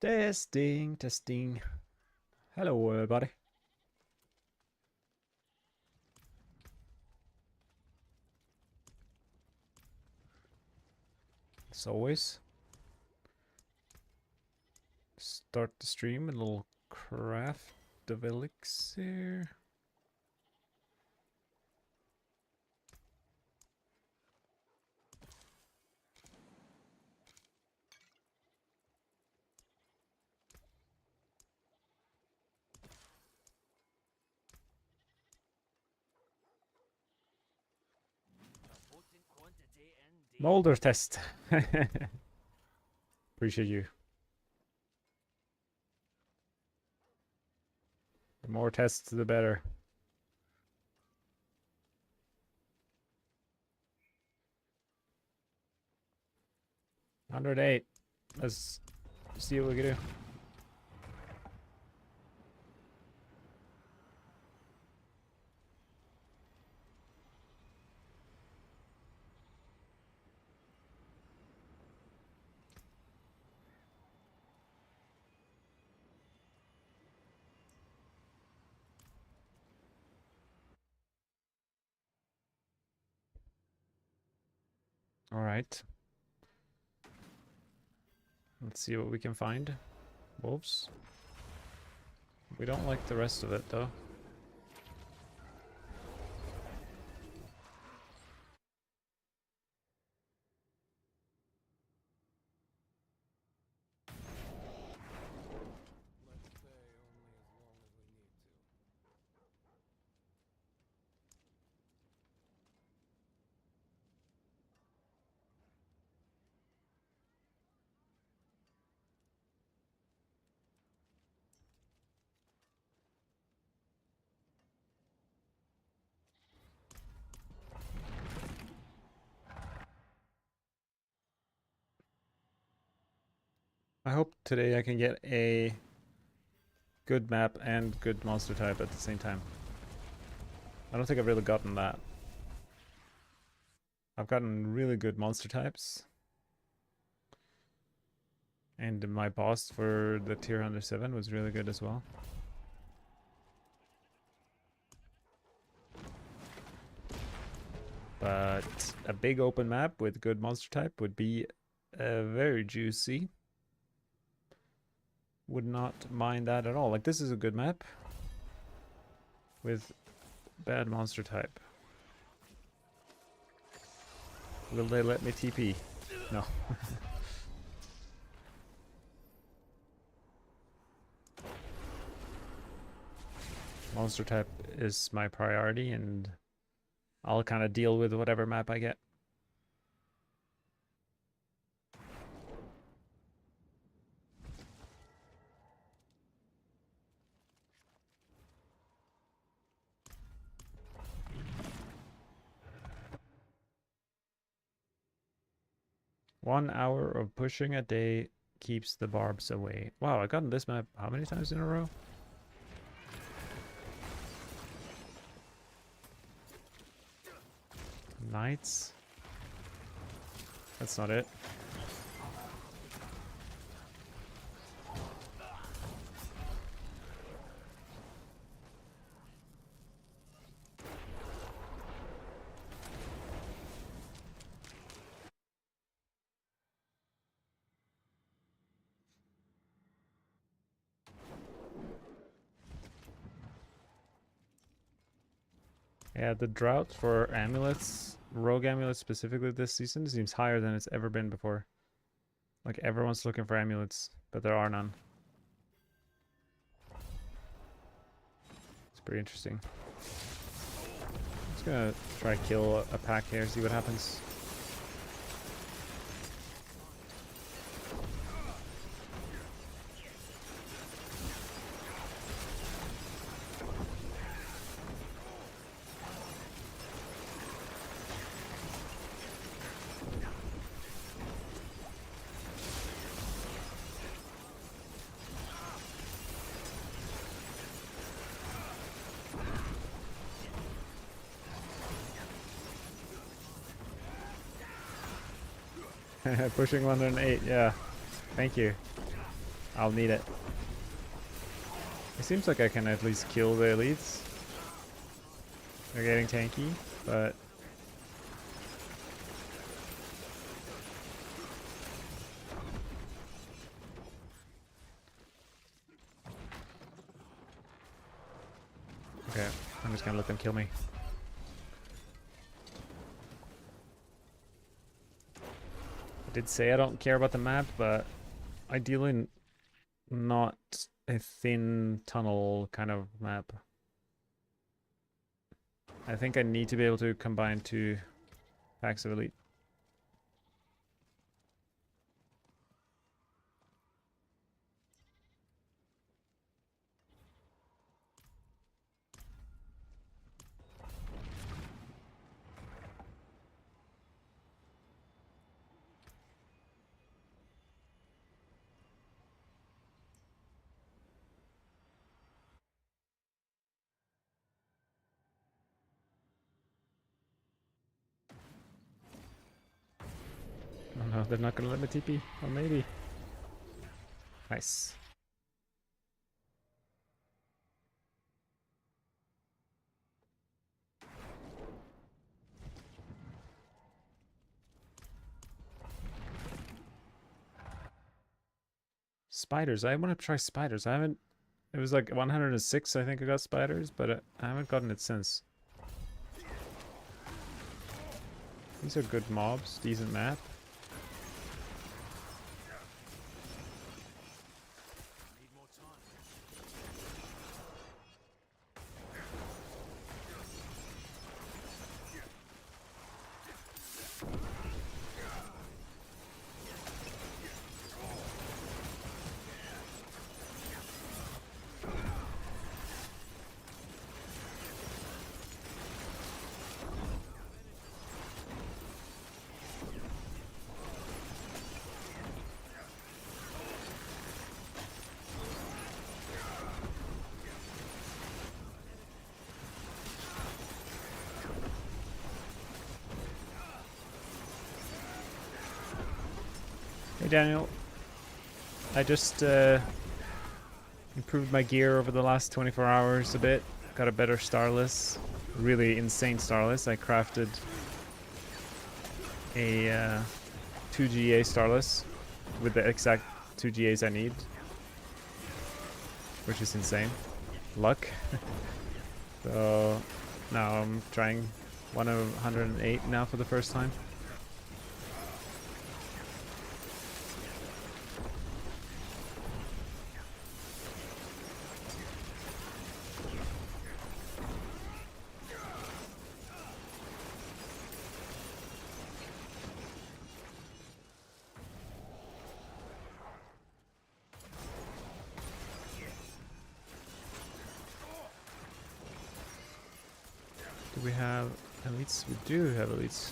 Testing, testing. Hello, everybody. As always, start the stream with a little craft of elixir. Molder test. Appreciate you. The more tests, the better. $108. Let's see what we can do. All right. Let's see what we can find. Wolves. We don't like the rest of it, though. I hope today I can get a good map and good monster type at the same time. I don't think I've really gotten that. I've gotten really good monster types. And my boss for the tier 107 was really good as well. But a big open map with good monster type would be very juicy. Would not mind that at all. Like, this is a good map with bad monster type. Will they let me TP? No. Monster type is my priority, and I'll kind of deal with whatever map I get. One hour of pushing a day keeps the barbs away. Wow, I've gotten this map how many times in a row? Knights? That's not it. Yeah, the drought for amulets, rogue amulets specifically this season, seems higher than it's ever been before. Like, everyone's looking for amulets, but there are none. It's pretty interesting. Just gonna try kill a pack here, see what happens. Pushing 108, yeah. Thank you. I'll need it. It seems like I can at least kill the elites. They're getting tanky, but... Okay, I'm just gonna let them kill me. I did say I don't care about the map, but ideally not a thin tunnel kind of map. I think I need to be able to combine 2 packs of elite. Oh no, they're not gonna let me TP. Or maybe. Nice. Spiders. I want to try spiders. I haven't... It was like 106 I think I got spiders, but I haven't gotten it since. These are good mobs. Decent map. Hey Daniel, I just improved my gear over the last 24 hours a bit. Got a better starless, really insane starless. I crafted a 2 GA starless with the exact 2 GAs I need, which is insane. Luck. So now I'm trying 108 now for the first time. Do we have elites? We do have elites.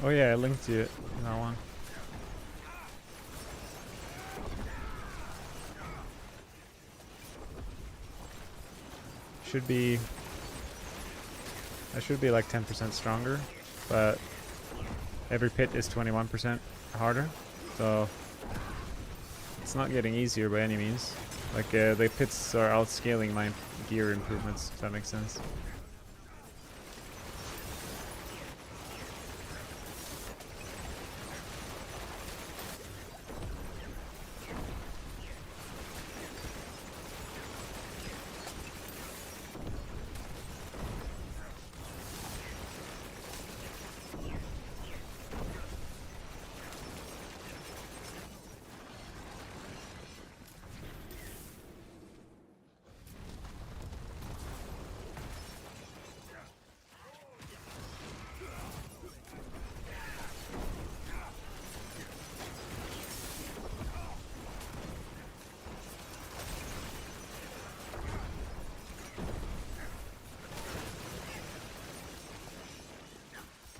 Oh yeah, I linked to it in that one. Should be... I should be like 10% stronger, but every pit is 21% harder, so it's not getting easier by any means. Like the pits are outscaling my gear improvements, if that makes sense.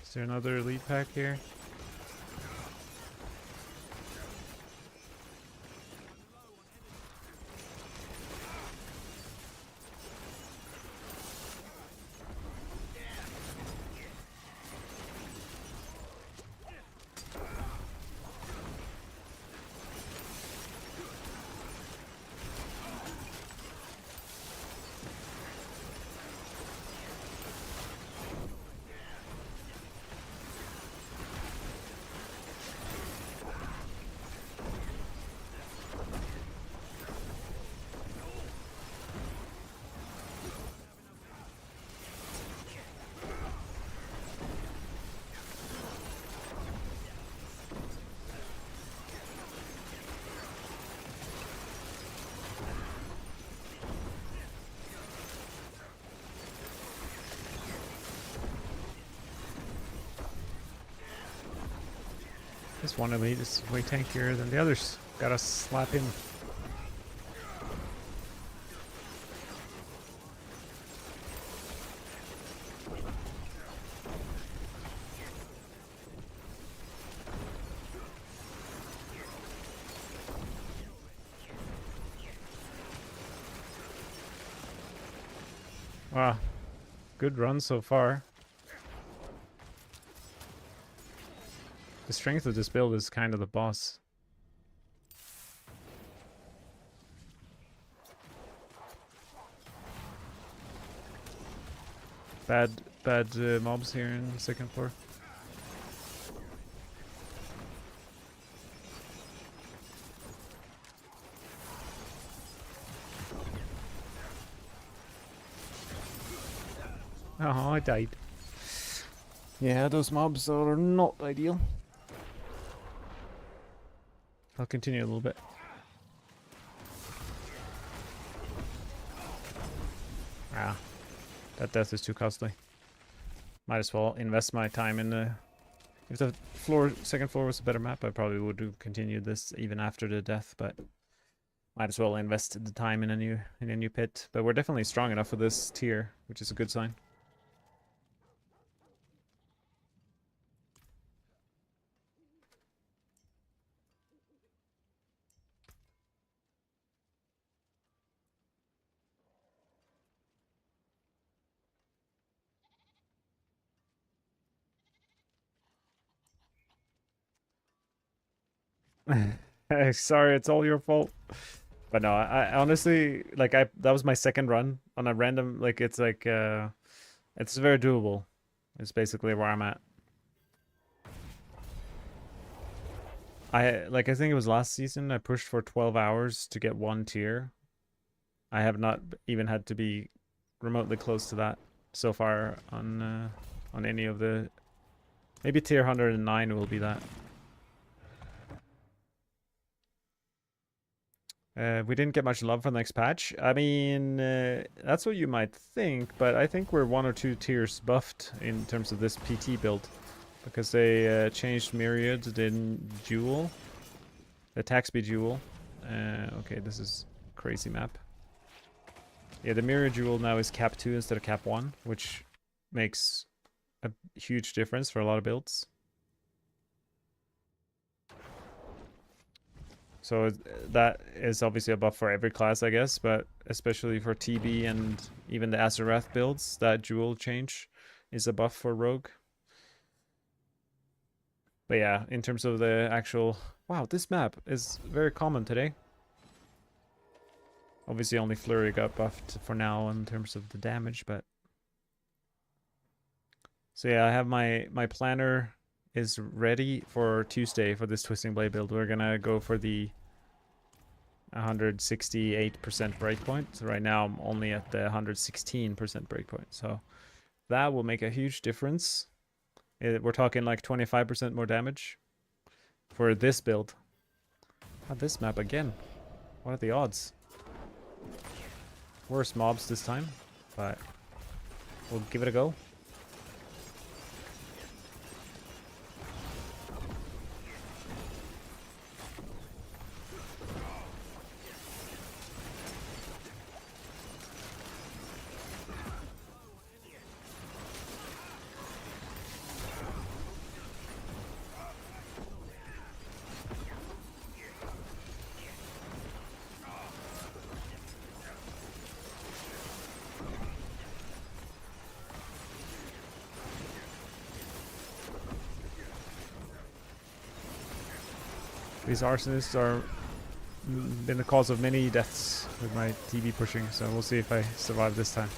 Is there another elite pack here? This one elite is way tankier than the others. Gotta slap him. Wow, good run so far. The strength of this build is kind of the boss. Bad mobs here in the second floor. Oh, I died. Yeah, those mobs are not ideal. I'll continue a little bit. Ah, that death is too costly. Might as well invest my time in the... If the second floor was a better map, I probably would have continued this even after the death, but might as well invest the time in a new pit. But we're definitely strong enough for this tier, which is a good sign. Sorry, it's all your fault. But no, I honestly, like, that was my second run on a random, like, it's like, it's very doable. It's basically where I'm at. I think it was last season, I pushed for 12 hours to get one tier. I have not even had to be remotely close to that so far on any of the... Maybe tier 109 will be that. We didn't get much love for the next patch. I mean, that's what you might think, but I think we're 1 or 2 tiers buffed in terms of this PT build. Because they changed Myriad, then Jewel. The attack speed Jewel. Okay, this is a crazy map. Yeah, the Myriad Jewel now is cap 2 instead of cap 1, which makes a huge difference for a lot of builds. So that is obviously a buff for every class, I guess, but especially for TB and even the Azarath builds, that Jewel change is a buff for Rogue. But yeah, in terms of the actual... Wow, this map is very common today. Obviously only Flurry got buffed for now in terms of the damage, but... So yeah, I have my planner is ready for Tuesday for this Twisting Blade build. We're gonna go for the 168% breakpoint. So right now I'm only at the 116% breakpoint. So that will make a huge difference. We're talking like 25% more damage for this build. This map again. What are the odds? Worse mobs this time, but we'll give it a go. These arsonists are been the cause of many deaths with my TB pushing, so we'll see if I survive this time.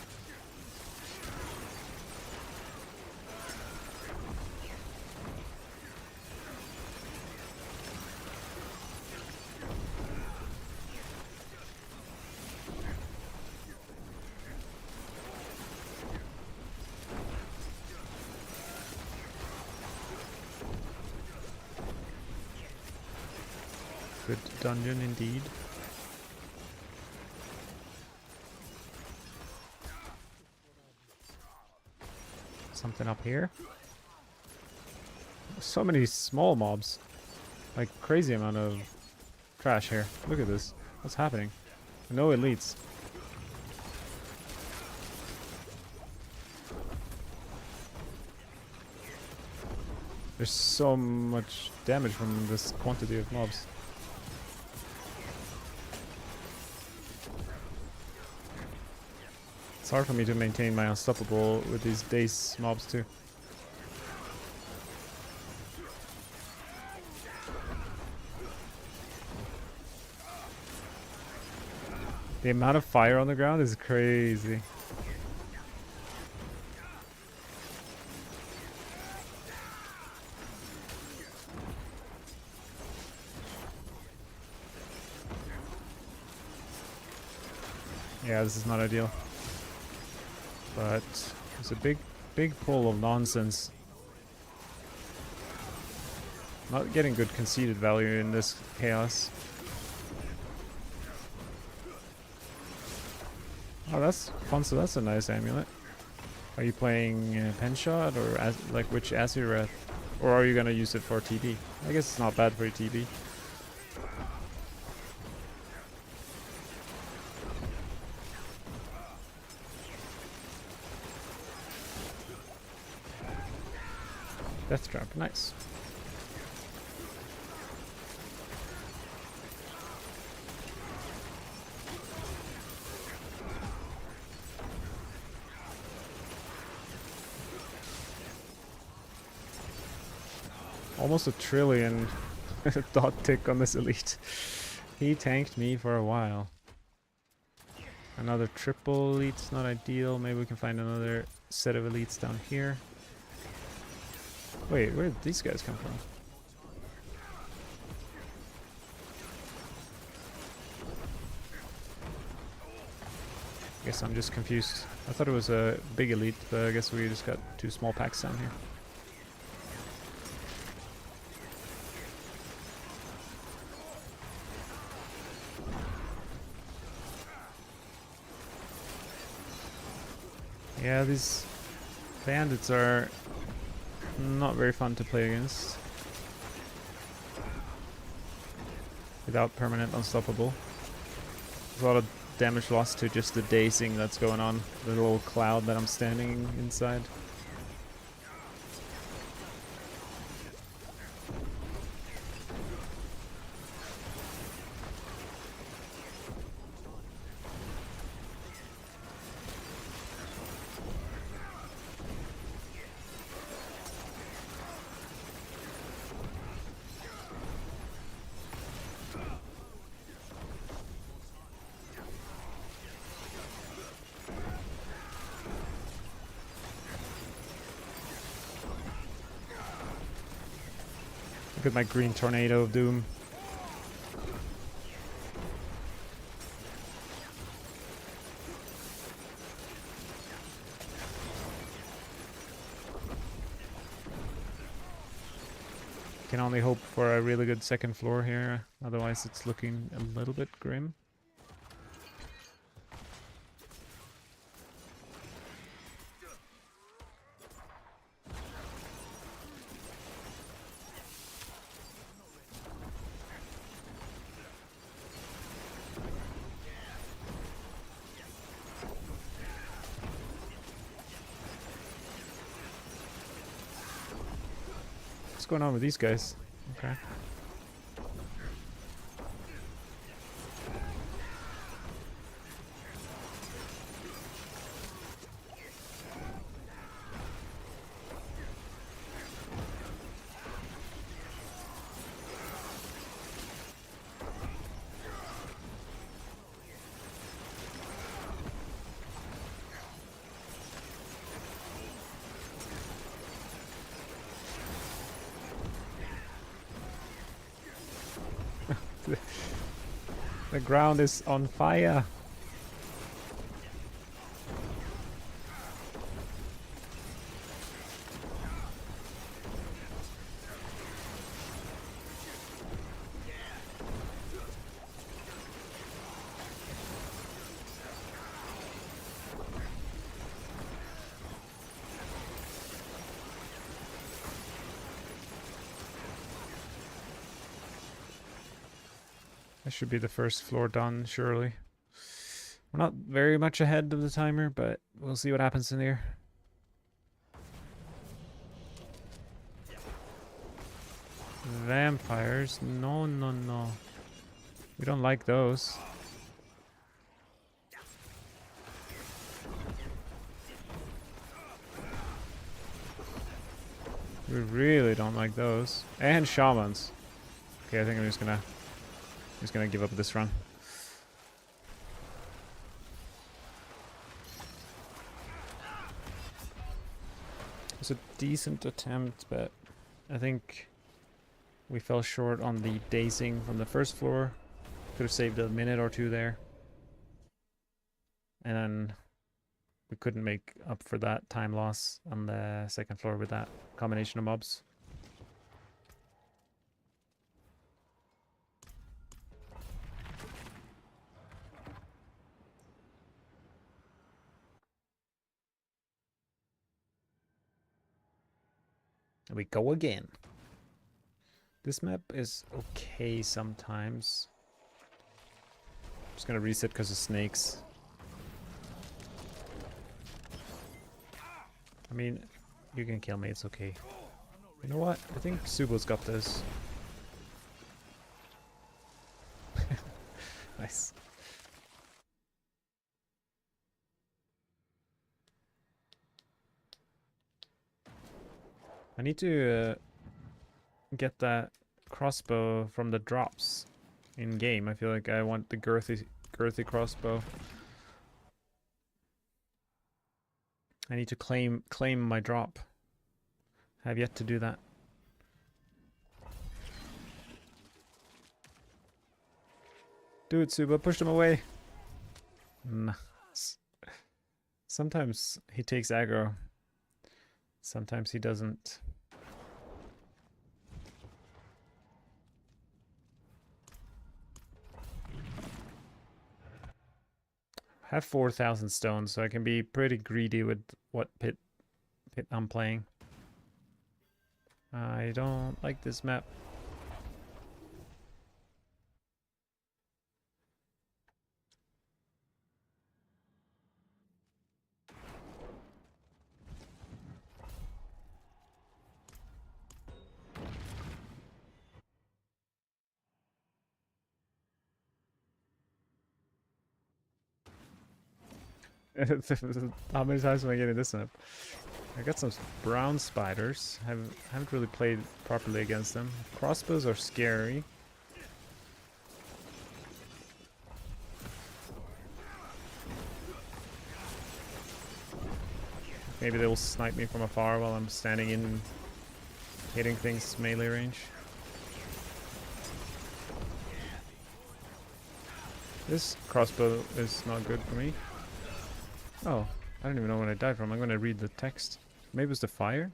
Good dungeon indeed. Something up here. So many small mobs. Like crazy amount of trash here. Look at this. What's happening? No elites. There's so much damage from this quantity of mobs. It's hard for me to maintain my unstoppable with these base mobs too. The amount of fire on the ground is crazy. Yeah, this is not ideal. But there's a big pool of nonsense. Not getting good conceded value in this chaos. Oh, that's fun. So that's a nice amulet. Are you playing pen shot or like which Azureth? Or are you gonna use it for TB? I guess it's not bad for your TB. Death trap, nice. Almost a trillion dot tick on this elite. He tanked me for a while. Another triple elite's not ideal. Maybe we can find another set of elites down here. Wait, where did these guys come from? I guess I'm just confused. I thought it was a big elite, but I guess we just got two small packs down here. Yeah, these bandits are not very fun to play against without permanent unstoppable. There's a lot of damage lost to just the dazing that's going on, the little cloud that I'm standing inside. Look at my green tornado of doom. Can only hope for a really good second floor here, otherwise it's looking a little bit grim. What's going on with these guys? Okay. The ground is on fire. That should be the first floor done, surely. We're not very much ahead of the timer, but we'll see what happens in here. Vampires? No, no, no. We don't like those. We really don't like those. And shamans. Okay, I think I'm just gonna give up this run. It was a decent attempt, but I think we fell short on the dazing from the first floor. Could have saved a minute or two there. And then we couldn't make up for that time loss on the second floor with that combination of mobs. And we go again. This map is okay sometimes. I'm just gonna reset because of snakes. I mean, you can kill me, it's okay. You know what? I think Subo's got this. Nice. I need to get that crossbow from the drops in game. I feel like I want the girthy crossbow. I need to claim my drop. I have yet to do that. Do it, Suba. Push them away. Nice. Sometimes he takes aggro. Sometimes he doesn't. I have 4,000 stones, so I can be pretty greedy with what pit I'm playing. I don't like this map. How many times am I getting this map? I got some brown spiders. Haven't really played properly against them. Crossbows are scary. Maybe they will snipe me from afar while I'm standing in, hitting things melee range. This crossbow is not good for me. Oh, I don't even know when I died from. I'm gonna read the text. Maybe it was the fire?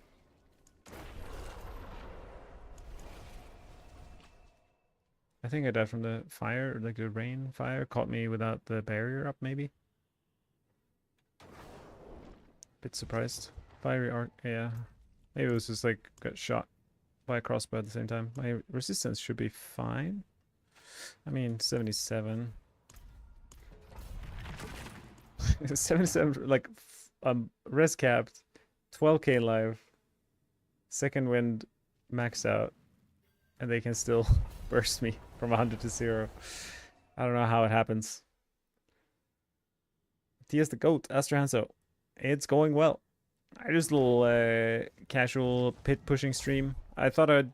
I think I died from the fire, like the rain fire caught me without the barrier up, maybe? Bit surprised. Fiery arc, yeah. Maybe it was just like, got shot by a crossbow at the same time. My resistance should be fine. I mean, 77. 77, like, res capped, 12k live, second wind maxed out, and they can still burst me from 100 to 0. I don't know how it happens. T.S. the GOAT, Astra Hanso. It's going well. I just a little casual pit pushing stream. I thought I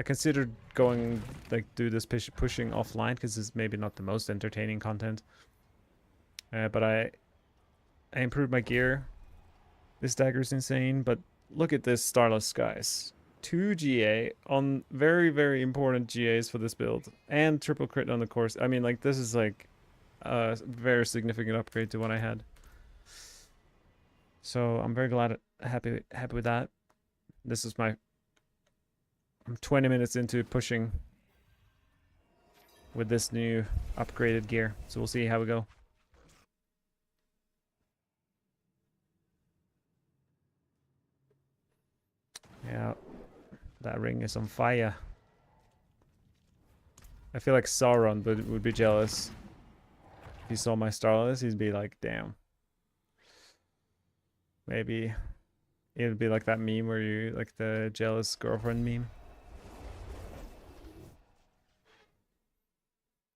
considered going, like, do this pushing offline because it's maybe not the most entertaining content. But I improved my gear. This dagger is insane, but look at this starless skies. 2 GA on very, very important GAs for this build. And triple crit on the course. I mean, like, this is like a very significant upgrade to what I had. So I'm very glad, happy with that. This is I'm 20 minutes into pushing with this new upgraded gear. So we'll see how we go. Yeah, that ring is on fire. I feel like Sauron would be jealous. If he saw my Starless, he'd be like, damn. Maybe it would be like that meme where you, like the jealous girlfriend meme.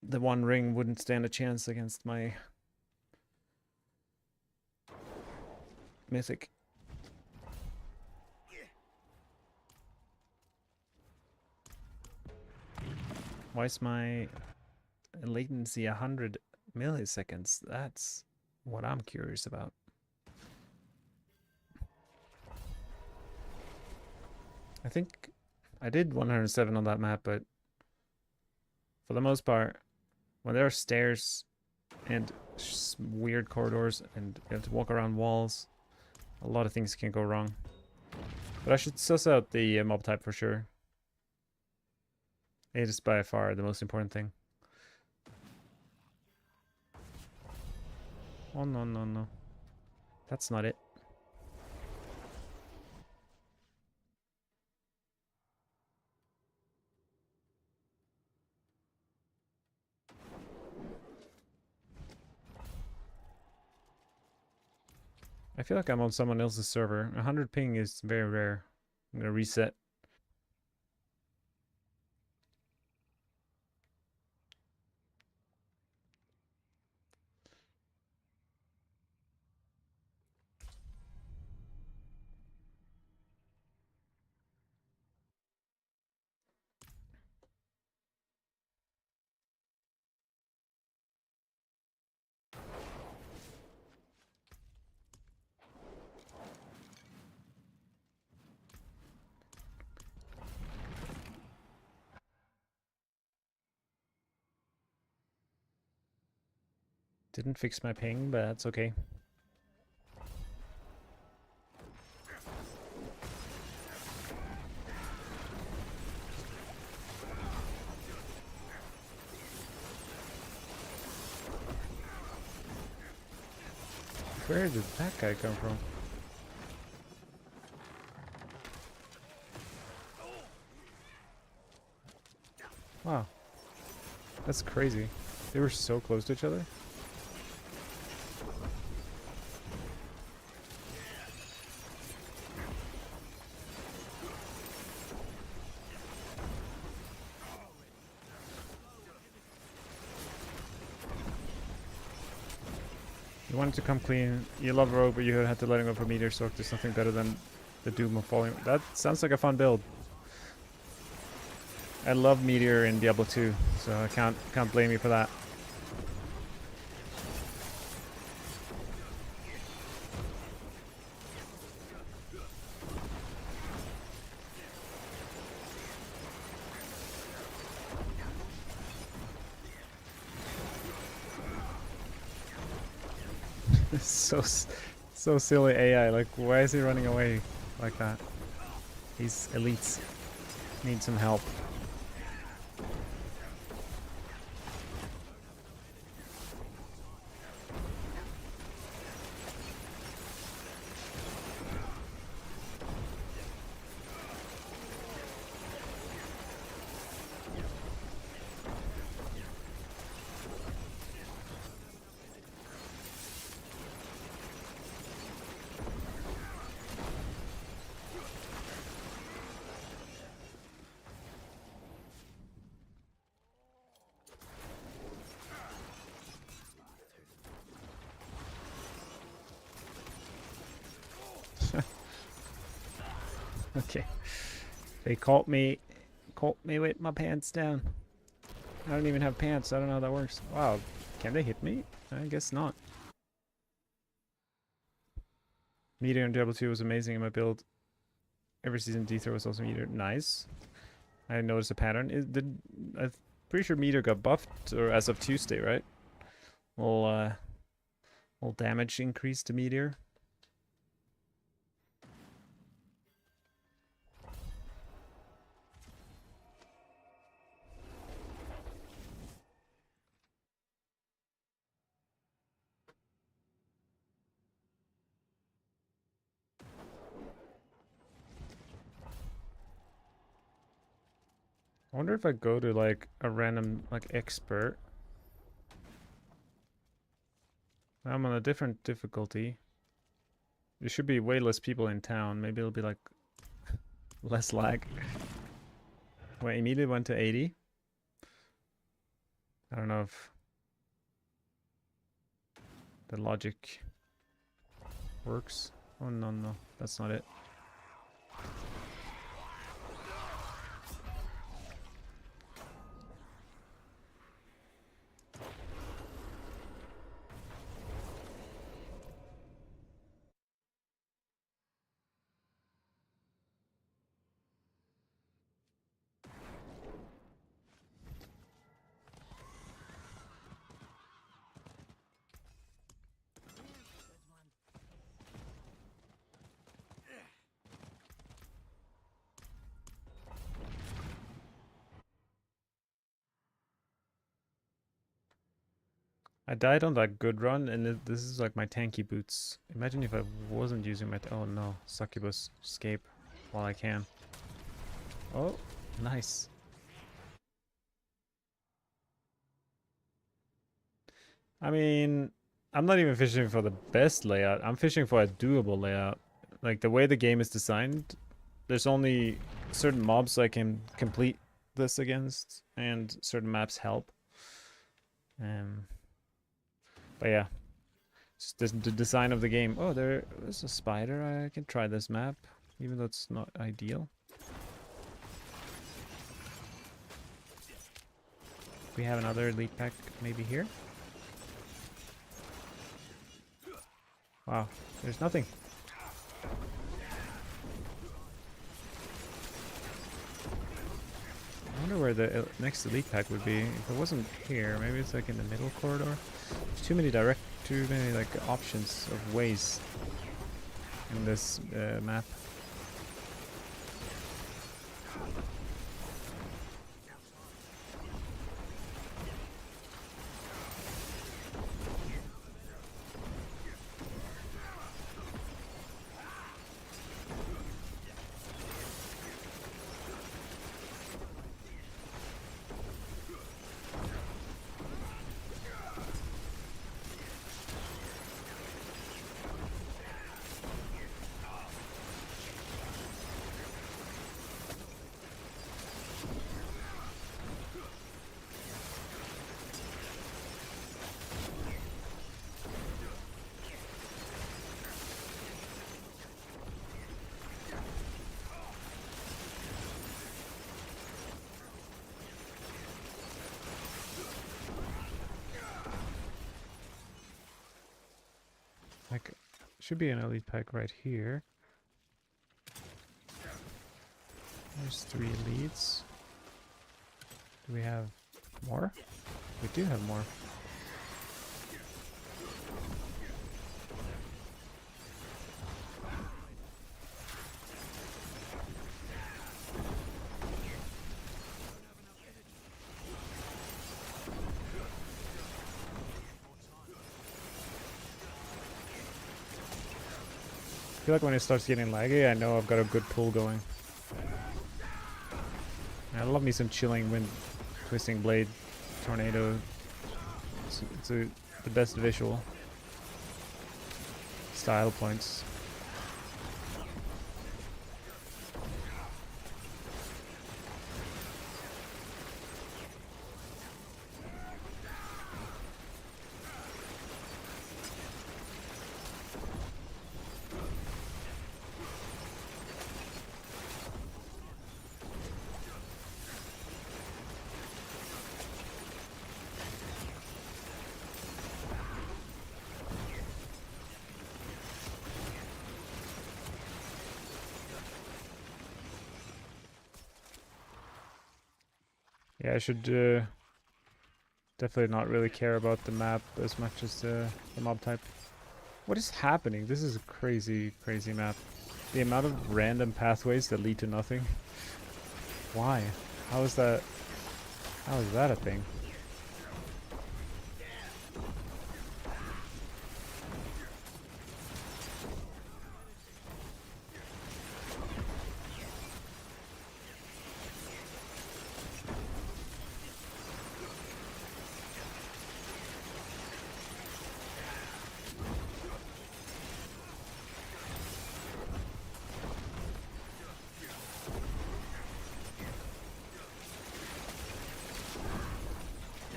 The one ring wouldn't stand a chance against my mythic. Why is my latency 100 milliseconds? That's what I'm curious about. I think I did 107 on that map, but for the most part, when there are stairs and weird corridors and you have to walk around walls, a lot of things can go wrong. But I should suss out the mob type for sure. It is by far the most important thing. Oh, no, no, no. That's not it. I feel like I'm on someone else's server. 100 ping is very rare. I'm gonna reset. Didn't fix my ping, but that's okay. Where did that guy come from? Wow. That's crazy. They were so close to each other. You wanted to come clean. You love Rogue, but you had to let him go for Meteor Soak. There's nothing better than the Doom of Falling. That sounds like a fun build. I love Meteor in Diablo 2, so I can't blame you for that. So silly AI. Like, why is he running away like that? He's elites. Need some help. Okay. They caught me with my pants down. I don't even have pants. I don't know how that works. Wow. Can they hit me? I guess not. Meteor in Diablo 2 was amazing in my build. Every season D3 was also meter. Nice. I noticed a pattern. I'm pretty sure meter got buffed, or as of Tuesday, right? Well, damage increase to meteor. I wonder if I go to like a random like expert. I'm on a different difficulty. There should be way less people in town. Maybe it'll be like less lag. Wait, immediately went to 80. I don't know if the logic works. Oh no, no, that's not it. I died on that good run, and this is like my tanky boots. Imagine if I wasn't using my... oh no, succubus, escape while I can. Oh, nice. I mean, I'm not even fishing for the best layout. I'm fishing for a doable layout. Like, the way the game is designed, there's only certain mobs I can complete this against, and certain maps help. But yeah, just the design of the game. Oh, there's a spider. I can try this map, even though it's not ideal. We have another elite pack maybe here. Wow, there's nothing. I wonder where the next elite pack would be. If it wasn't here, maybe it's like in the middle corridor. There's too many like options of ways in this map. Like, should be an elite pack right here. There's 3 elites. Do we have more? We do have more. I feel like when it starts getting laggy, I know I've got a good pull going. I love me some chilling wind, twisting blade, tornado. It's the best visual. Style points. Yeah, I should definitely not really care about the map as much as the mob type. What is happening? This is a crazy, crazy map. The amount of random pathways that lead to nothing. Why? How is that? How is that a thing?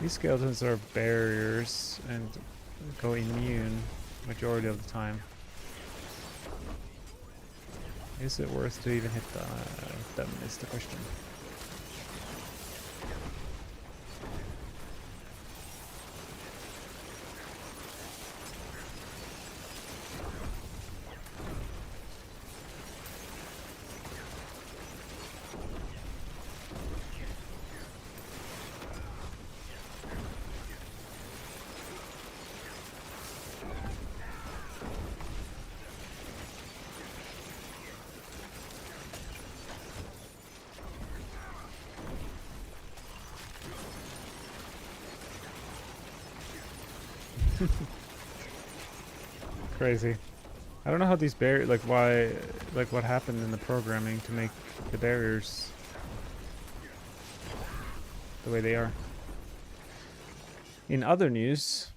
These skeletons are barriers and go immune majority of the time. Is it worth to even hit them is the question. Crazy. I don't know how these barriers, like why, like what happened in the programming to make the barriers the way they are. In other news,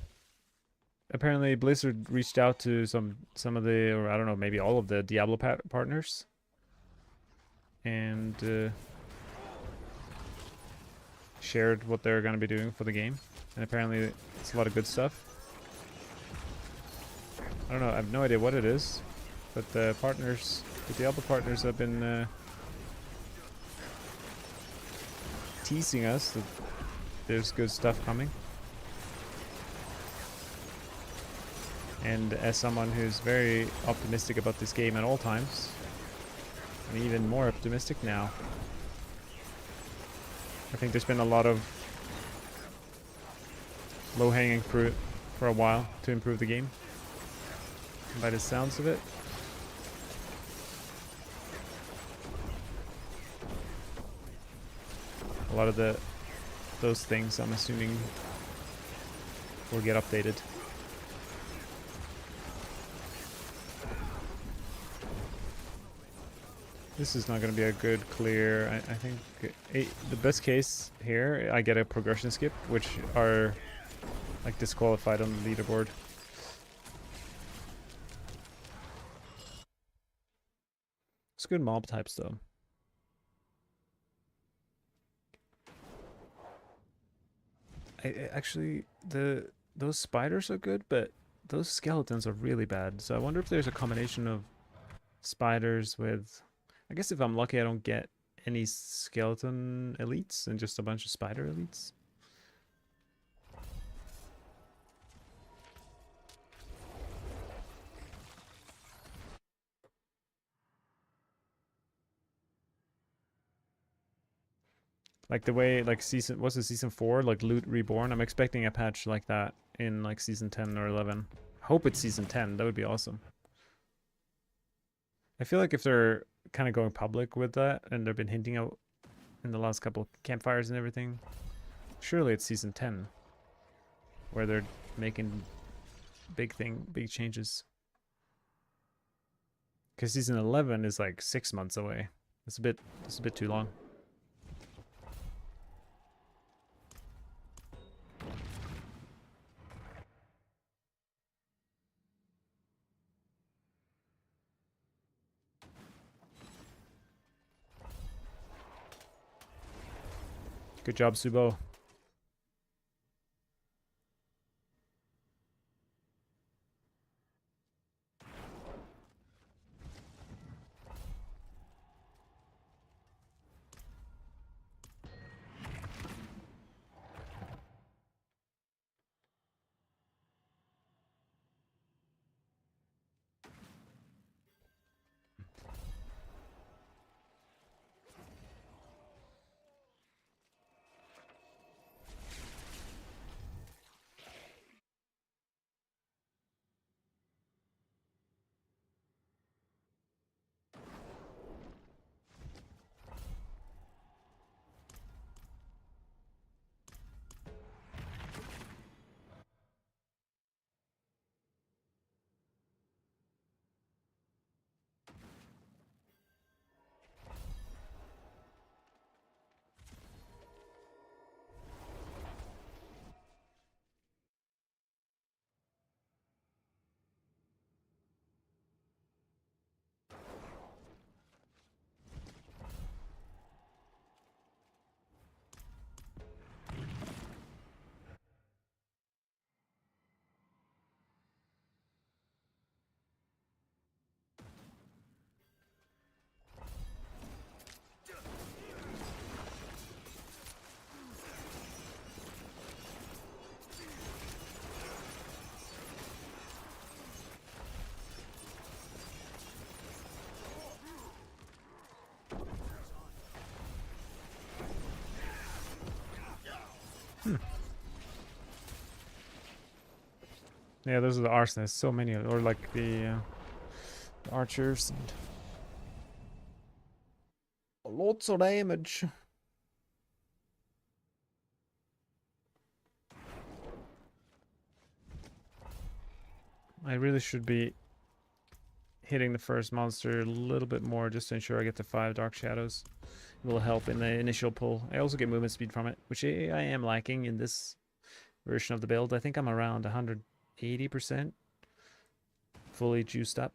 apparently Blizzard reached out to some of the, or I don't know, maybe all of the Diablo partners, and shared what they're going to be doing for the game. And apparently it's a lot of good stuff. I don't know, I have no idea what it is, but the partners, the Diablo partners have been teasing us that there's good stuff coming. And as someone who's very optimistic about this game at all times, I'm even more optimistic now. I think there's been a lot of low-hanging fruit for a while to improve the game. And by the sounds of it, a lot of those things, I'm assuming, will get updated. This is not going to be a good clear. I think the best case here, I get a progression skip, which are like disqualified on the leaderboard. It's good mob types though. Actually, those spiders are good, but those skeletons are really bad. So I wonder if there's a combination of spiders with, I guess if I'm lucky I don't get any skeleton elites and just a bunch of spider elites. Like the way, like season, what's it, season 4, like Loot Reborn? I'm expecting a patch like that in like season 10 or 11. Hope it's season 10, that would be awesome. I feel like if they're kind of going public with that, and they've been hinting out in the last couple campfires and everything, surely it's season 10 where they're making big changes. Because season 11 is like 6 months away. It's a bit too long. Good job, Subo. Yeah, those are the arsonists. So many, or like the archers and lots of damage. I really should be hitting the first monster a little bit more just to ensure I get to 5 Dark Shadows. It will help in the initial pull. I also get movement speed from it, which I am lacking in this version of the build. I think I'm around 180% fully juiced up.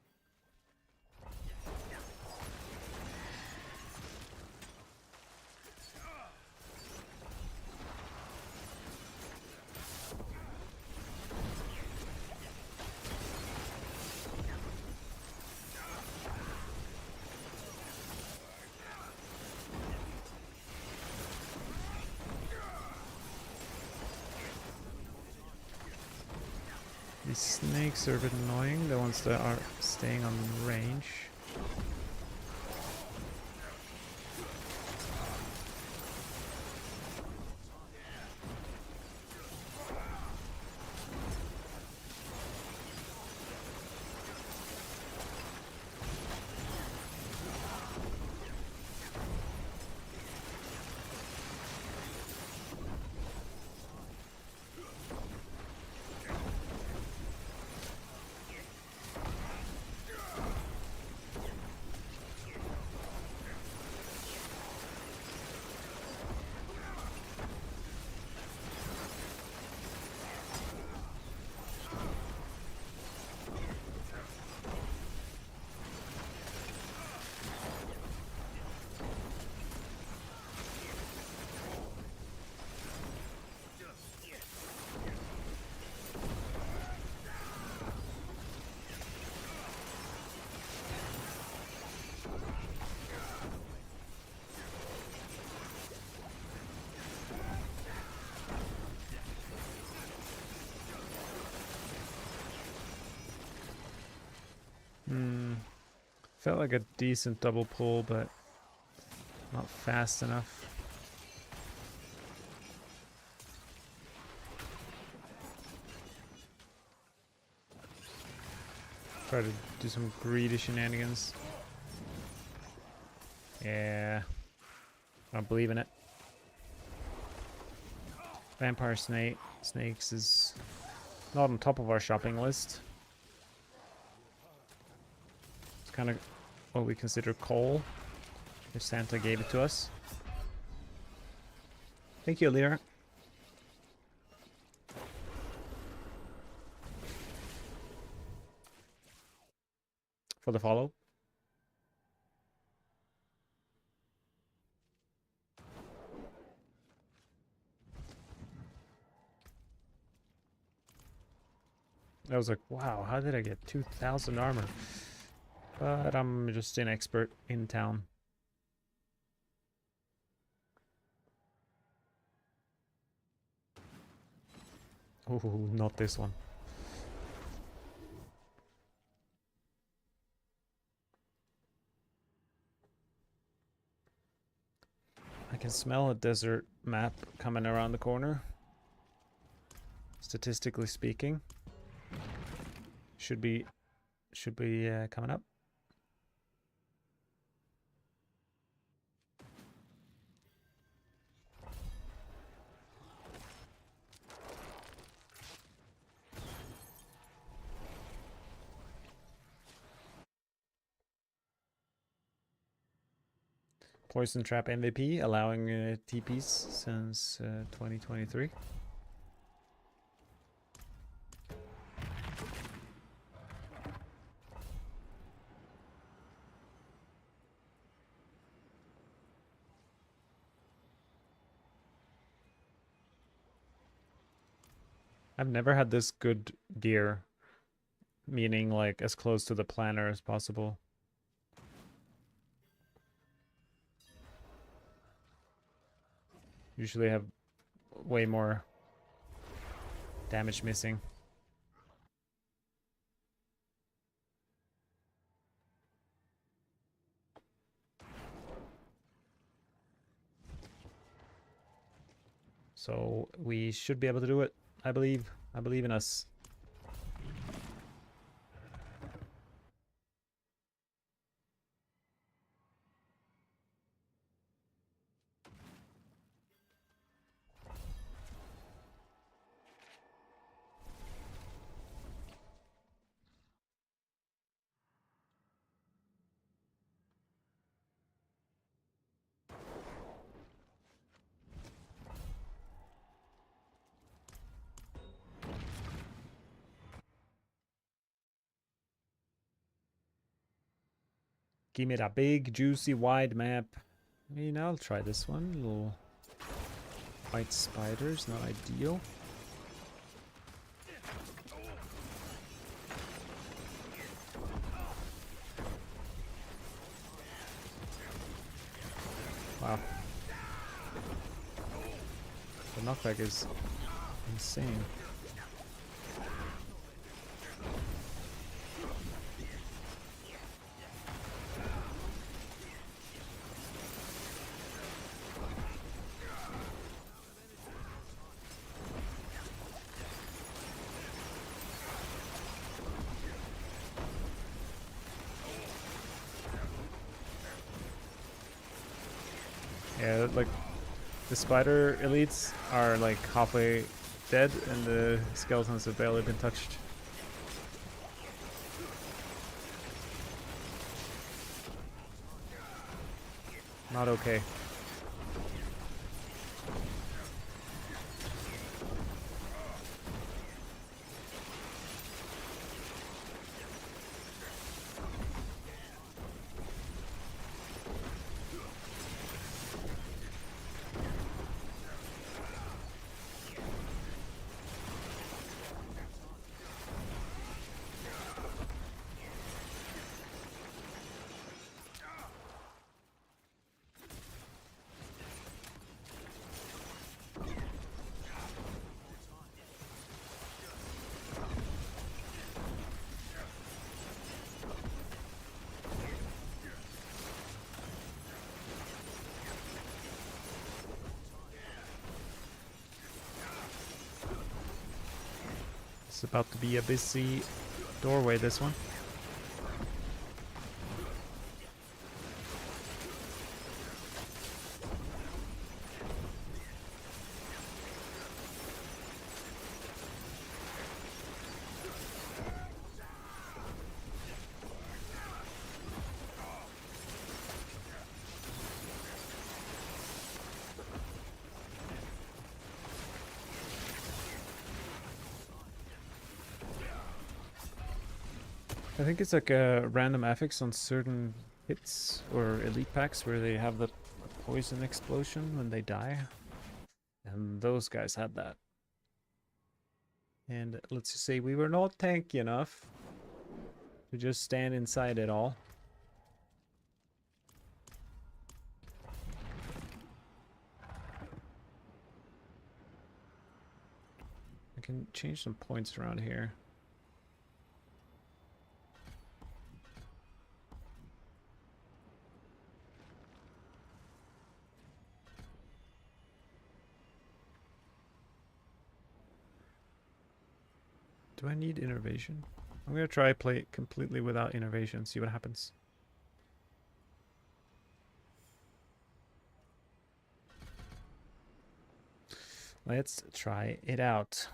These snakes are a bit annoying, the ones that are staying on range. Felt like a decent double pull, but not fast enough. Try to do some greedy shenanigans. Yeah. I don't believe in it. Vampire snakes is not on top of our shopping list. It's kind of what we consider coal, if Santa gave it to us. Thank you, Lyra. For the follow. I was like, wow, how did I get 2,000 armor? But I'm just an expert in town. Oh, not this one. I can smell a desert map coming around the corner. Statistically speaking, should be coming up. Poison Trap MVP, allowing TPs since 2023. I've never had this good gear, meaning like as close to the planner as possible. Usually have way more damage missing. So we should be able to do it. I believe. I believe in us. Give me that big, juicy, wide map. I mean, I'll try this one. Little white spiders, not ideal. Wow. The knockback is insane. Yeah, like the spider elites are like halfway dead and the skeletons have barely been touched. Not okay. It's about to be a busy doorway, this one. I think it's like a random affix on certain hits or elite packs where they have the poison explosion when they die. And those guys had that. And let's just say we were not tanky enough to just stand inside it all. I can change some points around here. Do I need innovation? I'm gonna try play it completely without innovation, see what happens. Let's try it out.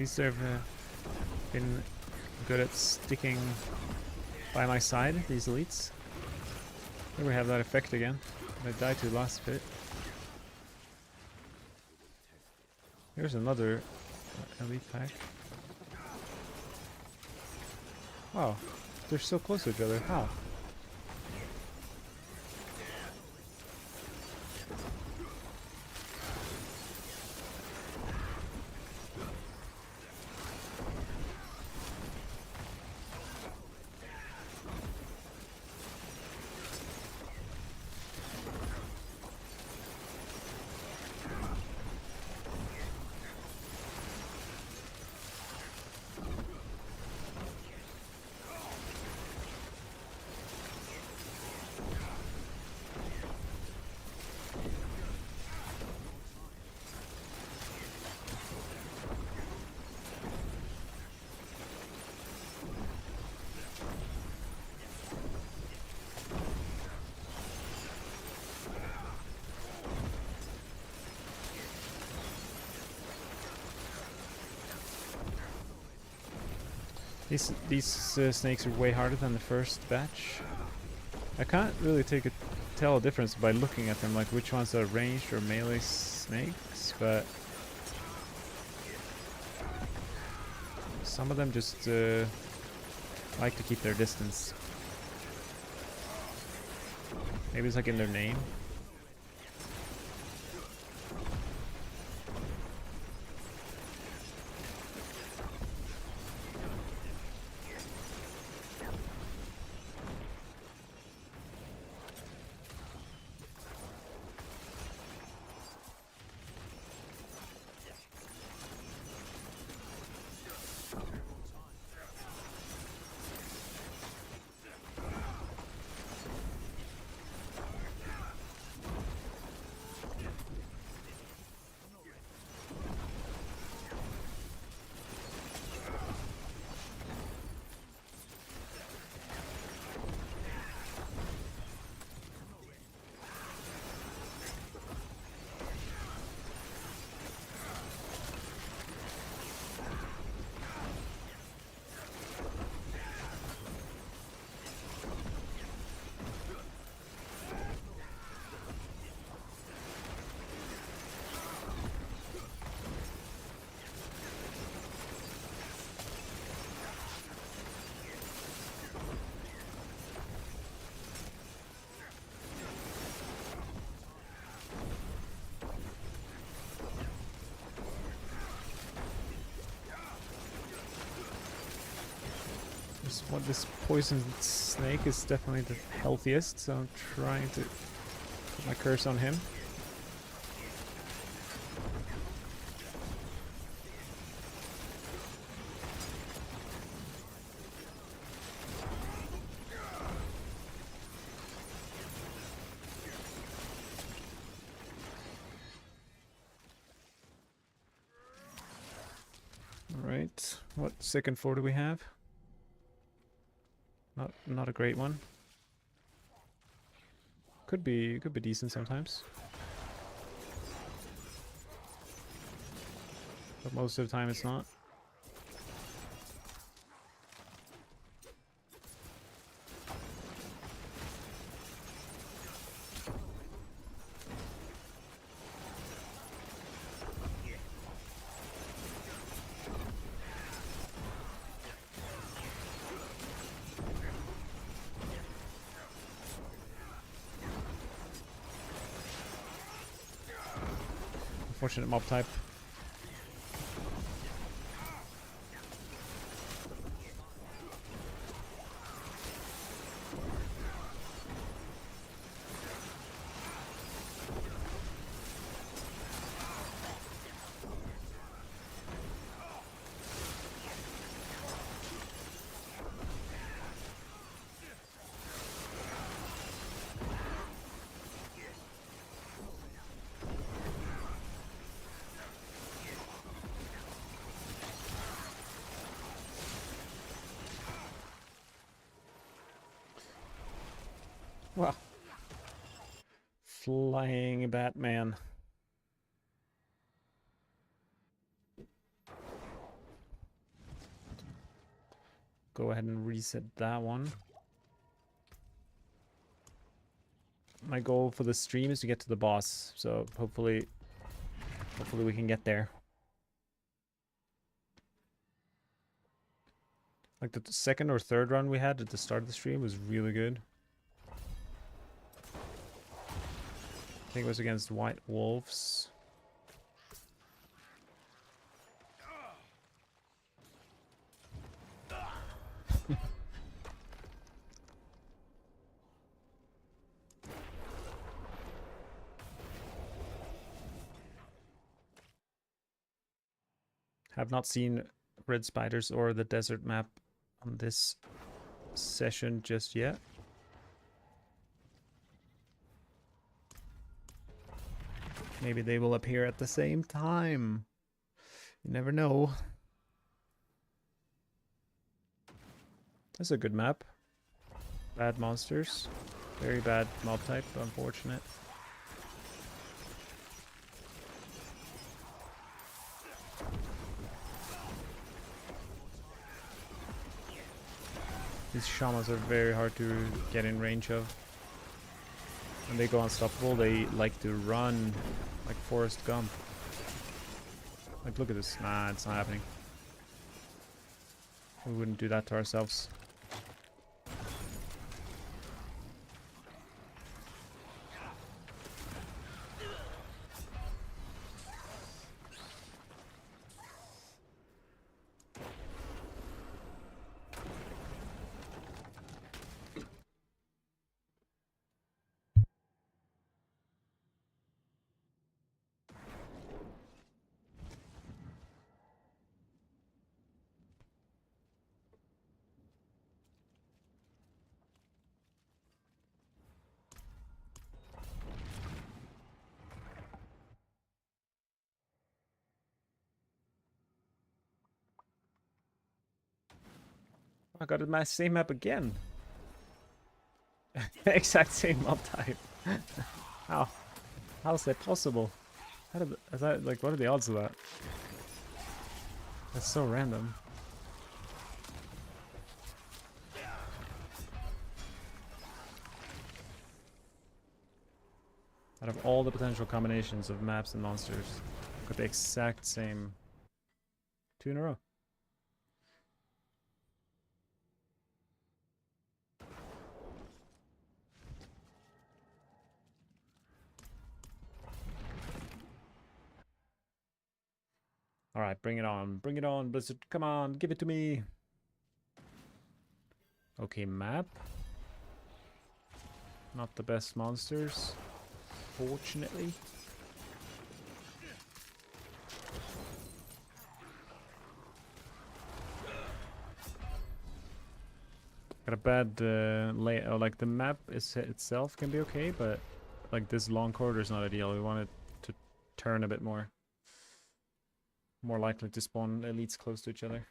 least they've been good at sticking by my side, these elites. Here we have that effect again. They die to last bit. Here's another elite pack. Wow, they're so close to each other. How? These snakes are way harder than the first batch. I can't really tell a difference by looking at them, like which ones are ranged or melee snakes, but some of them just like to keep their distance. Maybe it's like in their name. This poison snake is definitely the healthiest, so I'm trying to put my curse on him. Alright, what second floor do we have? Not a great one. Could be decent sometimes. But most of the time it's not. Unfortunate mob type. Wow. Flying Batman. go ahead and reset that one. My goal for the stream is to get to the boss, so hopefully we can get there. Like the second or third run we had at the start of the stream was really good. I think it was against White Wolves. Have not seen red spiders or the desert map on this session just yet. Maybe they will appear at the same time. You never know. That's a good map. Bad monsters. Very bad mob type, unfortunate. These shamans are very hard to get in range of. When they go unstoppable, they like to run like Forrest Gump. Like, look at this. Nah, it's not happening. We wouldn't do that to ourselves. I got my same map again. Exact same mob type. How? How is that possible? Is that, like, what are the odds of that? That's so random. Out of all the potential combinations of maps and monsters, got the exact same 2 in a row. Alright, bring it on. Bring it on, Blizzard. Come on, give it to me. Okay, map. Not the best monsters, fortunately. Got a bad layout. Like, the map itself can be okay, but like this long corridor is not ideal. We want it to turn a bit more. More likely to spawn elites close to each other.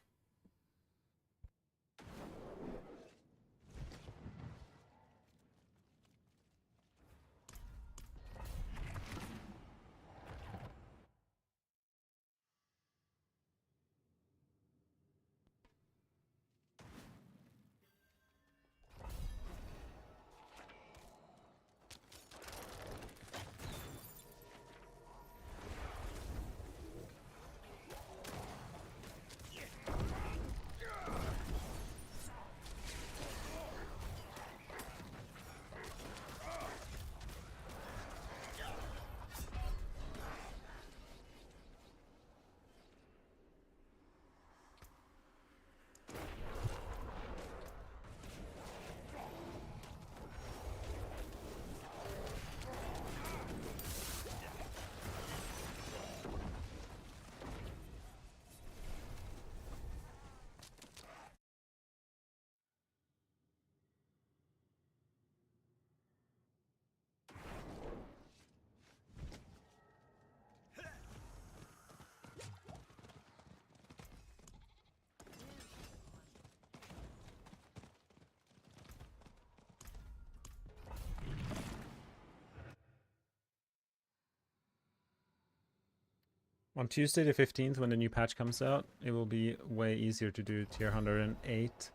On Tuesday the 15th, when the new patch comes out, it will be way easier to do tier 108.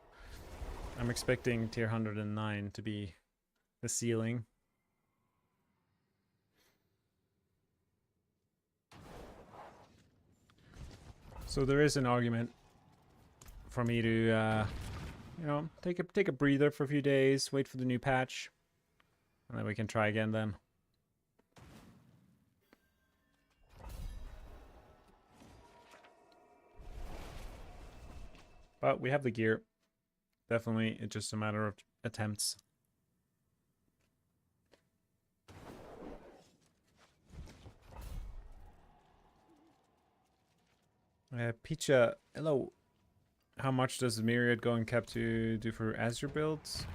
I'm expecting tier 109 to be the ceiling. So there is an argument for me to, you know, take a breather for a few days, wait for the new patch, and then we can try again then. But we have the gear. Definitely, it's just a matter of attempts. Picha, hello. How much does Myriad going cap to do for Azure builds?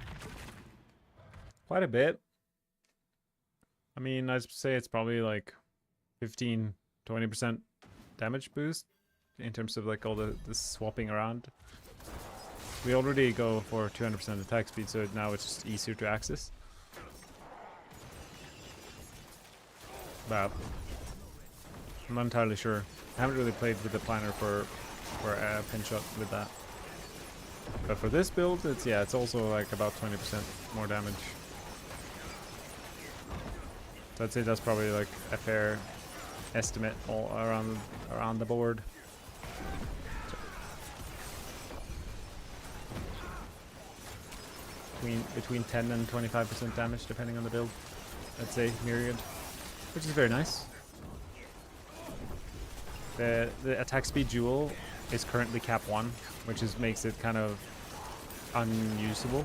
Quite a bit. I mean, I'd say it's probably like 15-20% damage boost in terms of like all the swapping around. We already go for 200% attack speed, so now it's just easier to access. But I'm not entirely sure. I haven't really played with the planner for a pin shot with that. But for this build, it's also like about 20% more damage. So I'd say that's probably like a fair estimate all around the board. Between 10 and 25% damage depending on the build. I'd say Myriad, which is very nice. The attack speed jewel is currently cap 1, which makes it kind of unusable.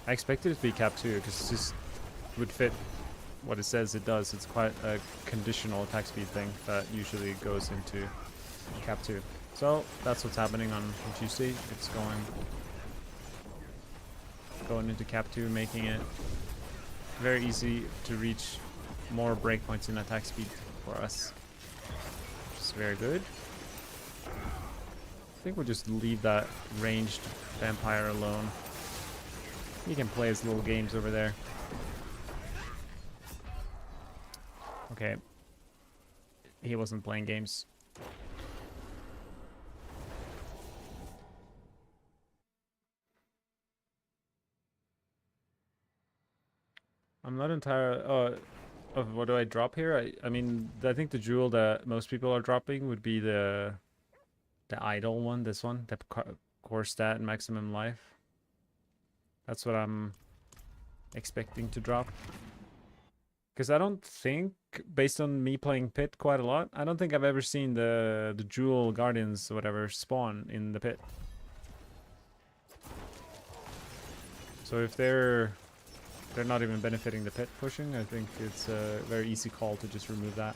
I expected it to be cap 2 because it just would fit what it says it does. It's quite a conditional attack speed thing that usually goes into cap 2. So that's what's happening on Tuesday. It's going into cap 2, making it very easy to reach more breakpoints in attack speed for us, which is very good. I think we'll just leave that ranged vampire alone. He can play his little games over there. Okay. He wasn't playing games. I'm not entirely... what do I drop here? I mean, I think the jewel that most people are dropping would be the idle one, this one, the core stat and maximum life. That's what I'm expecting to drop. Because I don't think, based on me playing pit quite a lot, I don't think I've ever seen the jewel guardians or whatever spawn in the pit. So if they're not even benefiting the pit pushing, I think it's a very easy call to just remove that.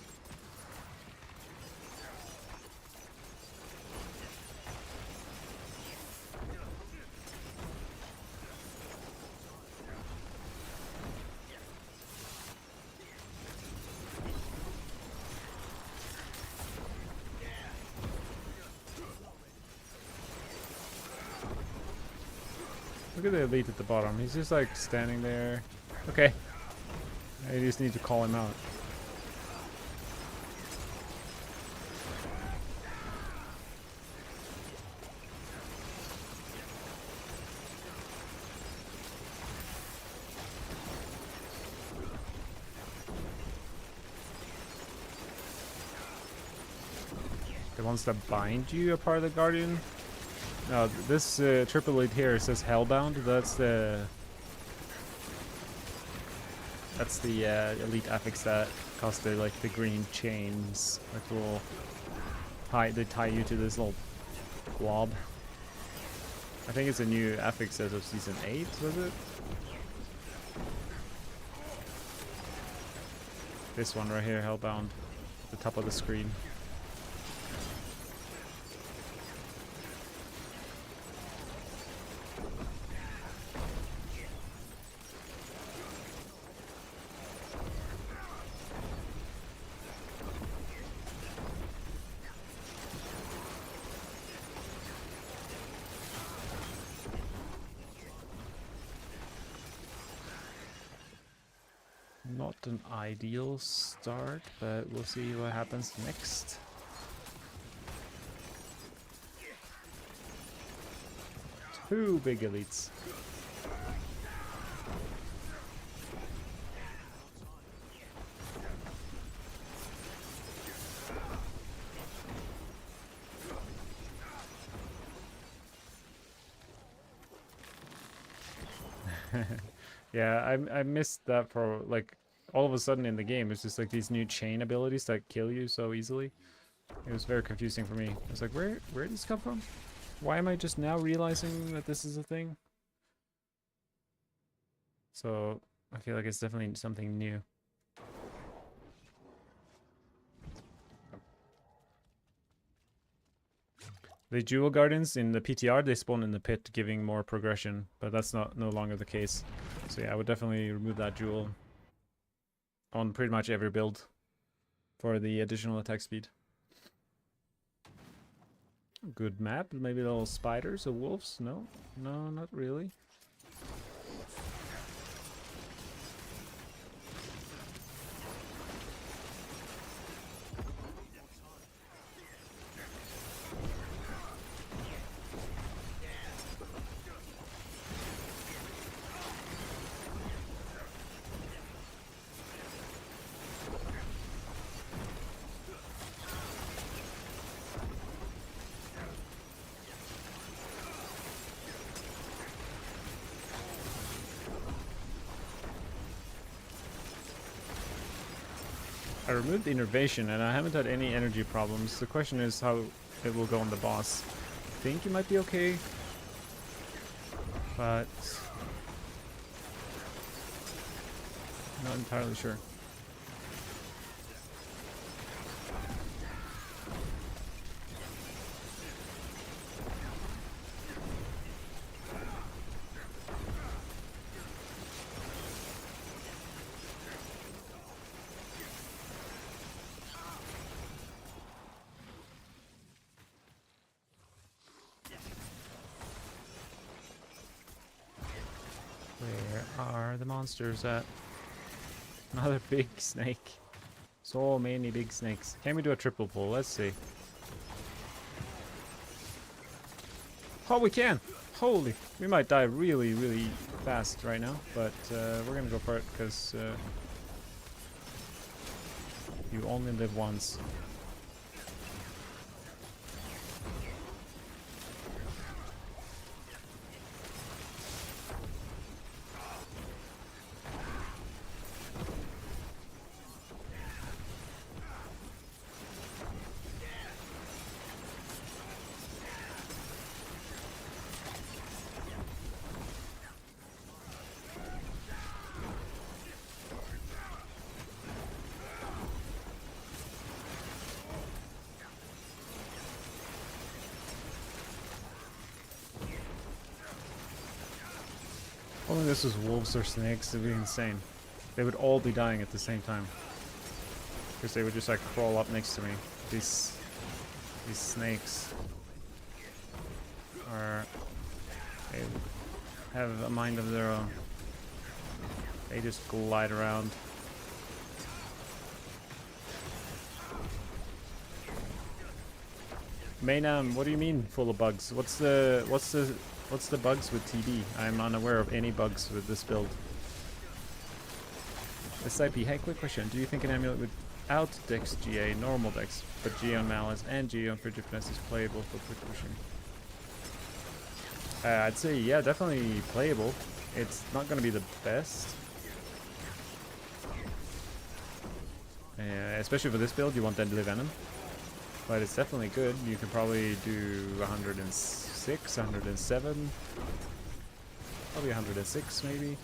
Look at the elite at the bottom. He's just like standing there. Okay. I just need to call him out. The ones that bind you are part of the Guardian? No, this triple elite here says Hellbound. That's the elite affix that cost the green chains. Like little they tie you to this little blob. I think it's a new affix as of season 8, was it? This one right here, Hellbound, at the top of the screen. Not an ideal start, but we'll see what happens next. 2 big elites. Yeah, I missed that for like all of a sudden in the game. It's just like these new chain abilities that kill you so easily. It was very confusing for me. I was like, where did this come from? Why am I just now realizing that this is a thing? So I feel like it's definitely something new. The Jewel Gardens in the PTR, they spawn in the pit, giving more progression, but that's no longer the case. So yeah, I would definitely remove that jewel on pretty much every build for the additional attack speed. Good map. Maybe little spiders or wolves? No? No, not really. I removed the innervation and I haven't had any energy problems. The question is how it will go on the boss. I think it might be okay, but not entirely sure. Where are the monsters at? Another big snake. So many big snakes. Can we do a triple pull? Let's see. Oh, we can! Holy! We might die really, really fast right now, but we're gonna go for it because you only live once. Only this was wolves or snakes, it would be insane. They would all be dying at the same time. Because they would just like crawl up next to me. These snakes are... they have a mind of their own. They just glide around. Maynam, what do you mean full of bugs? What's the bugs with TD? I'm unaware of any bugs with this build. SIP, hey, quick question. Do you think an amulet without Dex GA, normal Dex, but GA on Malice and GA on Frigid Finesse is playable for quick pushing? I'd say, yeah, definitely playable. It's not going to be the best. Especially for this build, you want Deadly Venom. But it's definitely good. You can probably do 106, 107. Probably 106 maybe.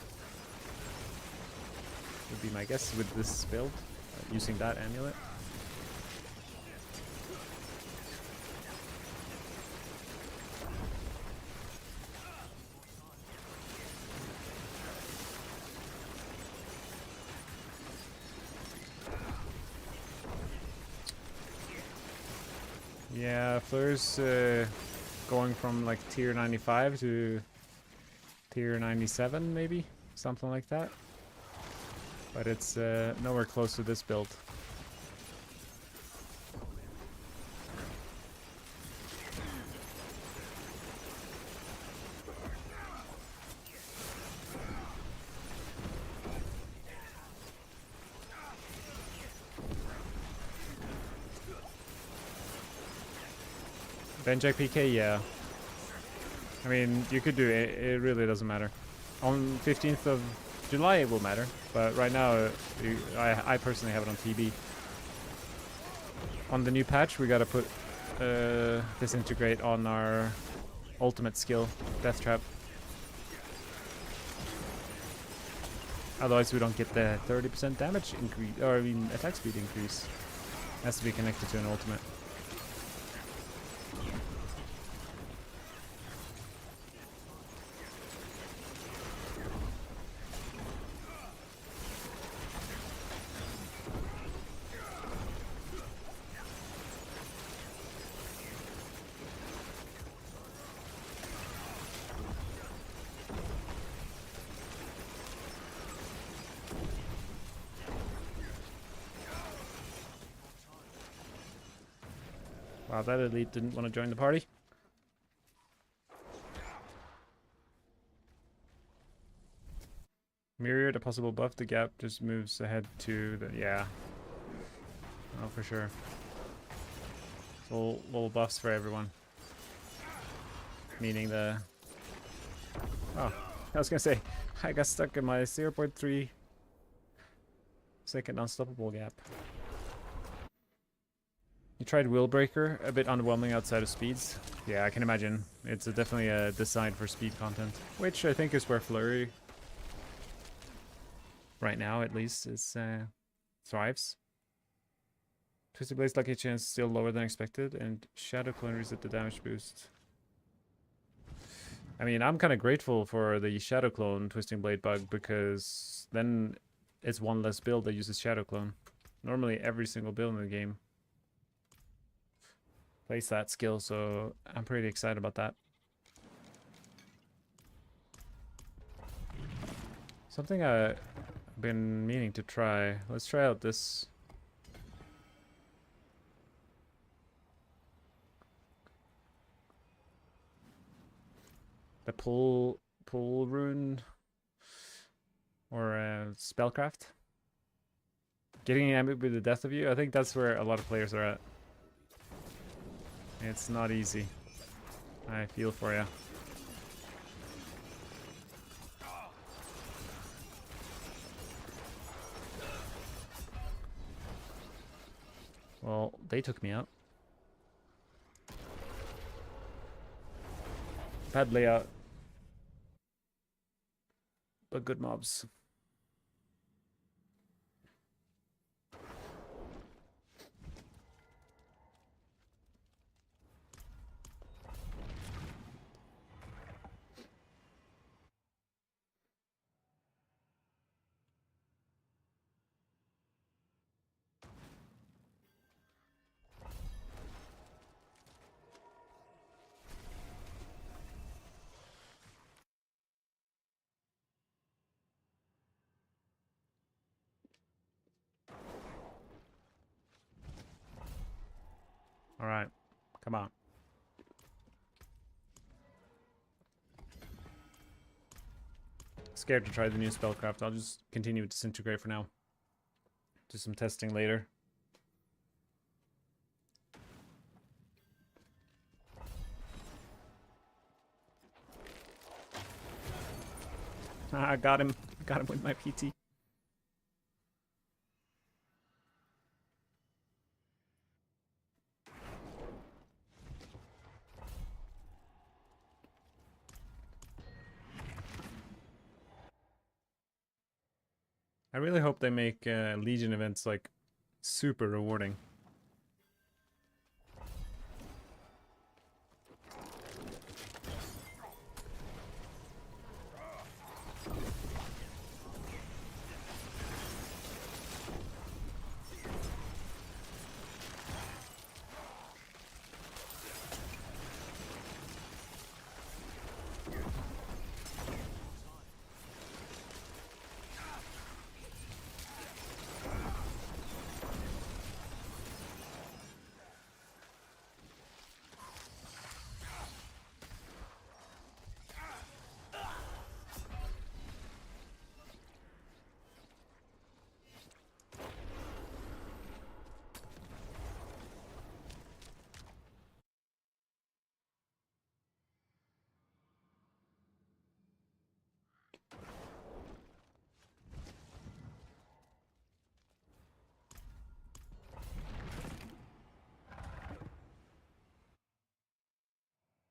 Would be my guess with this build, using that amulet. Yeah, Fleur's going from like tier 95 to tier 97 maybe, something like that. But it's nowhere close to this build. Benjak PK, yeah. I mean, you could do it. It really doesn't matter. On 15th of July, it will matter. But right now, I personally have it on TB. On the new patch, we gotta put disintegrate on our ultimate skill, Death Trap. Otherwise, we don't get the 30% damage increase, or I mean, attack speed increase. It has to be connected to an ultimate. Wow, that elite didn't want to join the party. Myriad, a possible buff. The gap just moves ahead to the... Yeah. Oh, for sure. Little buffs for everyone. Meaning the... Oh, I was gonna say, I got stuck in my 0.3 second unstoppable gap. You tried Willbreaker, a bit underwhelming outside of speeds. Yeah, I can imagine. It's definitely designed for speed content, which I think is where Flurry, right now at least, is thrives. Twisted Blade's lucky chance still lower than expected, and Shadow Clone reset the damage boost. I mean, I'm kind of grateful for the Shadow Clone Twisting Blade bug, because then it's one less build that uses Shadow Clone. Normally every single build in the game plays that skill, so I'm pretty excited about that. Something I've been meaning to try. Let's try out this. The pull rune or spellcraft. Getting an with the death of you. I think that's where a lot of players are at. It's not easy. I feel for you. Well, they took me out. Bad layout, but good mobs. All right, come on. Scared to try the new spellcraft. I'll just continue with disintegrate for now. Do some testing later. I got him. Got him with my PT. I really hope they make Legion events like super rewarding.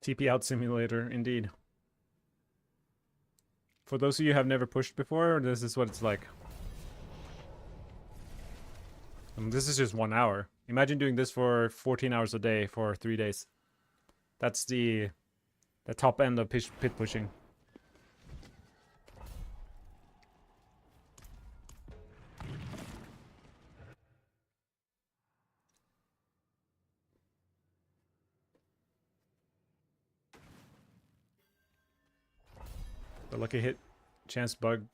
TP out simulator, indeed. For those of you who have never pushed before, this is what it's like. And this is just 1 hour. Imagine doing this for 14 hours a day for 3 days. That's the top end of pit pushing. The lucky hit chance bug.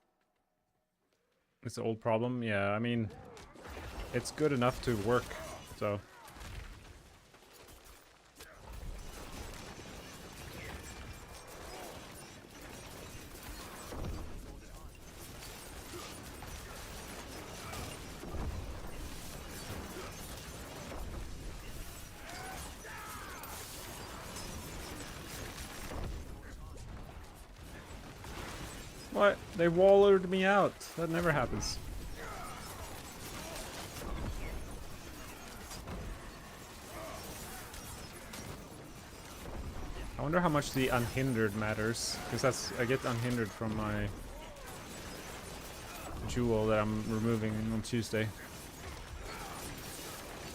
It's an old problem. Yeah, I mean, it's good enough to work, so. What? They wallered me out. That never happens. I wonder how much the unhindered matters, because I get unhindered from my jewel that I'm removing on Tuesday.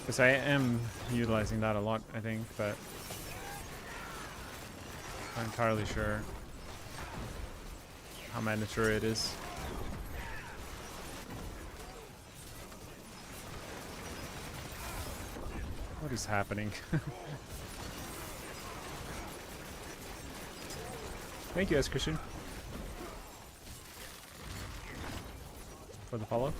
Because I am utilizing that a lot, I think, but I'm not entirely sure how mandatory it is. What is happening? Thank you, S. Christian, for the follow.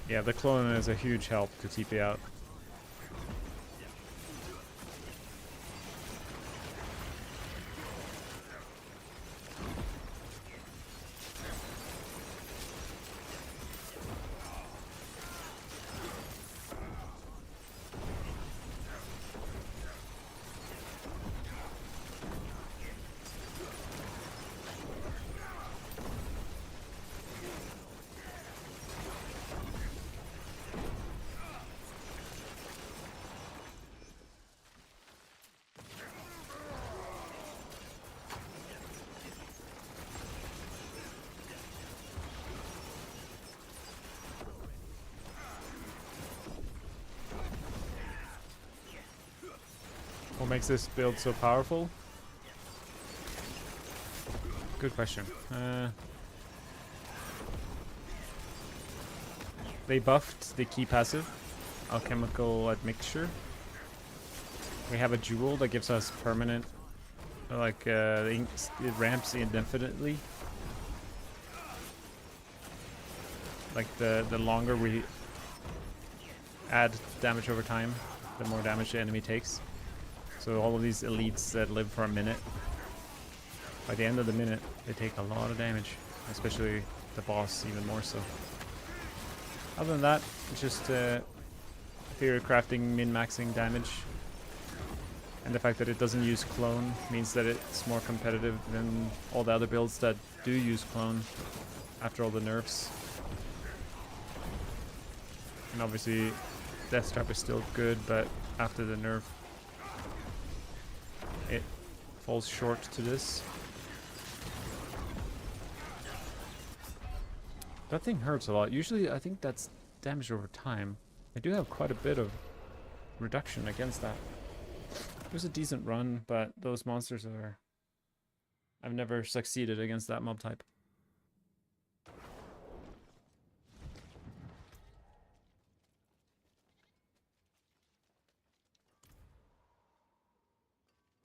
Yeah, the clone is a huge help to TP out. What makes this build so powerful? Good question. They buffed the key passive, alchemical admixture. We have a jewel that gives us permanent, like it ramps indefinitely. Like the longer we add damage over time, the more damage the enemy takes. So all of these elites that live for a minute, by the end of the minute, they take a lot of damage, especially the boss even more so. Other than that, it's just theorycrafting, min-maxing damage. And the fact that it doesn't use clone means that it's more competitive than all the other builds that do use clone after all the nerfs. And obviously, Death Trap is still good, but after the nerf, it falls short to this. That thing hurts a lot. Usually I think that's damage over time. I do have quite a bit of reduction against that. It was a decent run, but those monsters are... I've never succeeded against that mob type.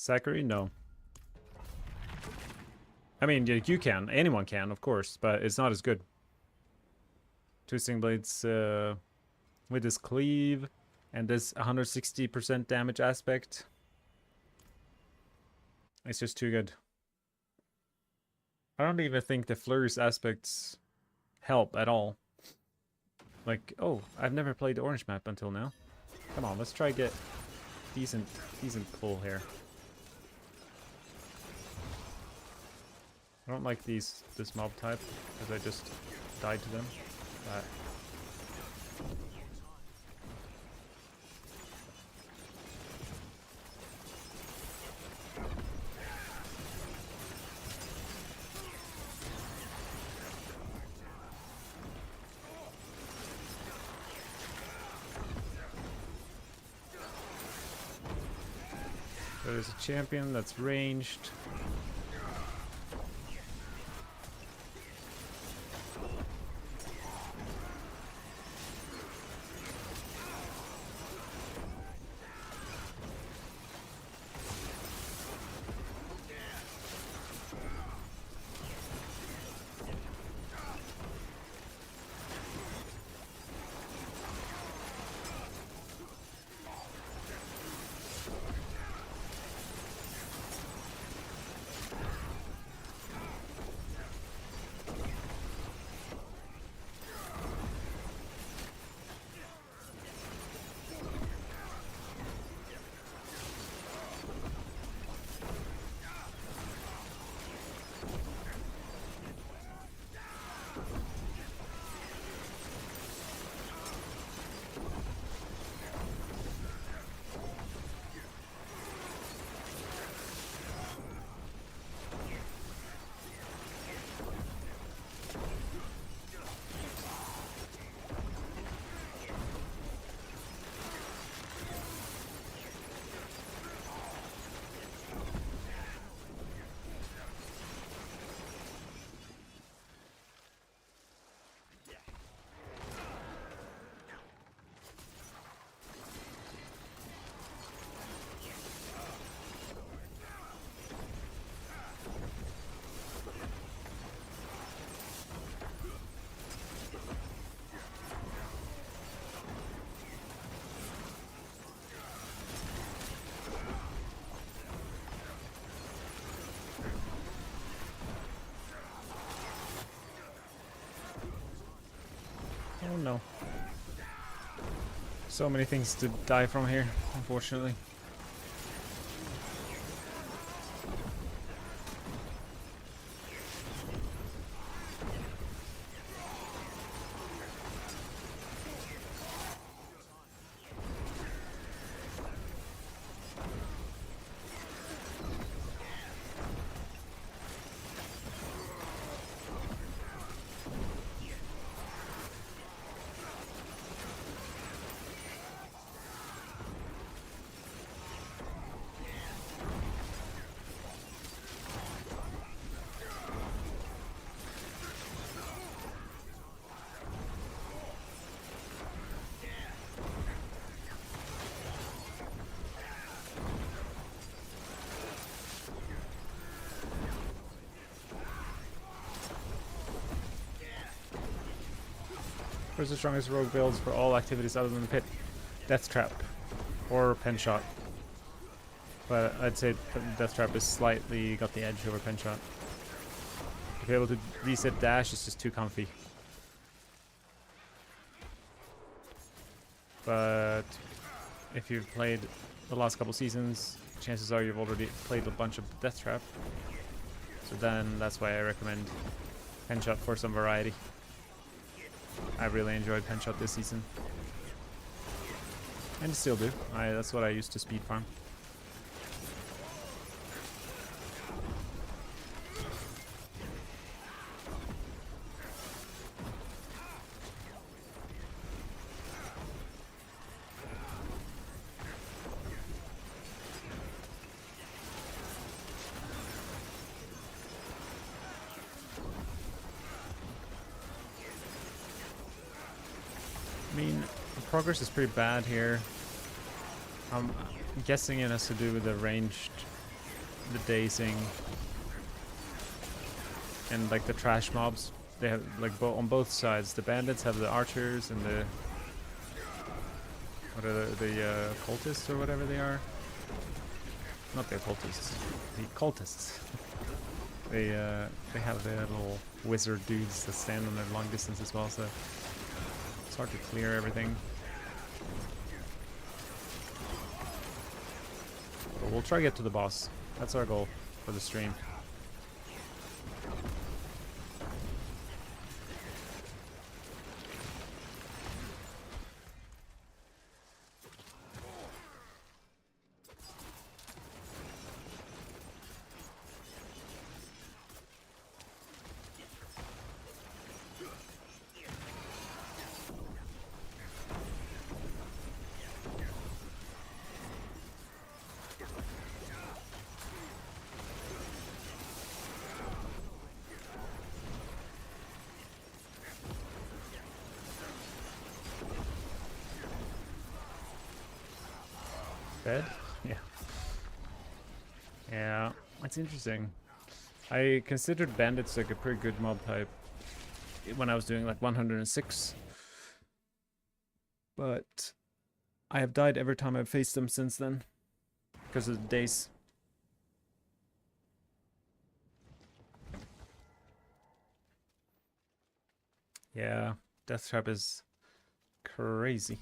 Zachary? No. I mean, you can. Anyone can, of course, but it's not as good. Twisting Blades with this cleave and this 160% damage aspect. It's just too good. I don't even think the Flourish aspects help at all. Like, oh, I've never played the orange map until now. Come on, let's try get decent pull here. I don't like this mob type because I just died to them. But There's a champion that's ranged. Oh no. So many things to die from here, unfortunately. Where's the strongest rogue builds for all activities other than the pit? Death Trap or Pen Shot. But I'd say Death Trap is slightly got the edge over Pen Shot. To be able to reset dash is just too comfy. But if you've played the last couple seasons, chances are you've already played a bunch of Death Trap. So then that's why I recommend Pen Shot for some variety. I really enjoyed Pen Shot this season. And still do. That's what I used to speed farm. I mean, the progress is pretty bad here. I'm guessing it has to do with the ranged, the dazing, and like the trash mobs. They have like on both sides. The bandits have the archers and the what are the cultists or whatever they are. Not the occultists, the cultists. They have their little wizard dudes that stand on their long distance as well. So it's hard to clear everything. But we'll try to get to the boss. That's our goal for the stream. Fed? Yeah. Yeah, it's interesting. I considered bandits like a pretty good mob type when I was doing like 106. But I have died every time I've faced them since then. Because of the days. Yeah, Death Trap is crazy.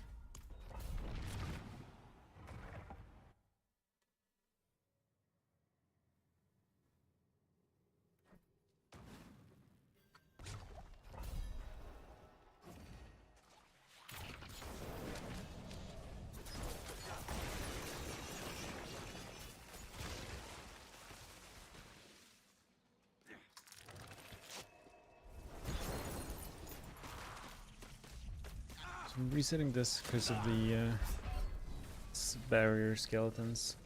I'm resetting this because of the barrier skeletons.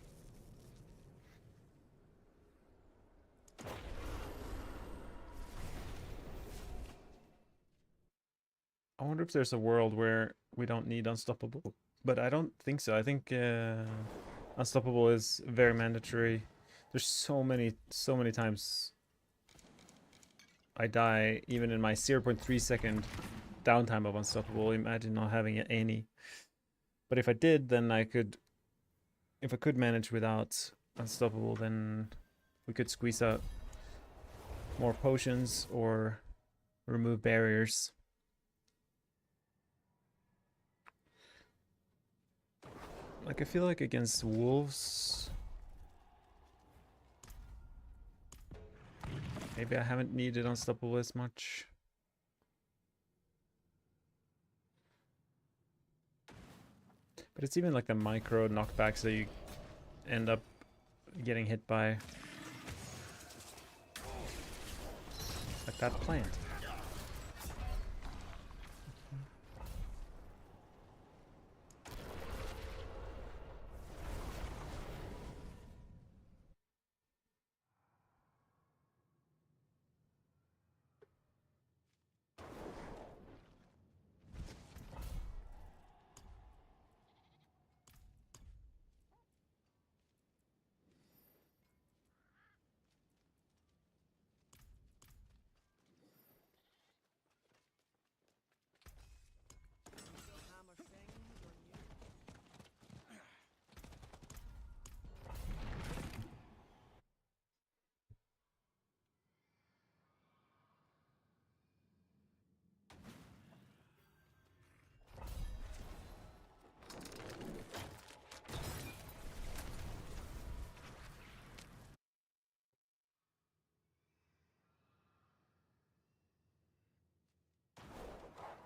I wonder if there's a world where we don't need Unstoppable, but I don't think so. I think Unstoppable is very mandatory. There's so many times I die even in my 0.3 second downtime of Unstoppable. Imagine not having any. But if I did, then if I could manage without Unstoppable, then we could squeeze out more potions or remove barriers. Like, I feel like against wolves, maybe I haven't needed Unstoppable as much. But it's even like the micro knockbacks that you end up getting hit by. Like that plant.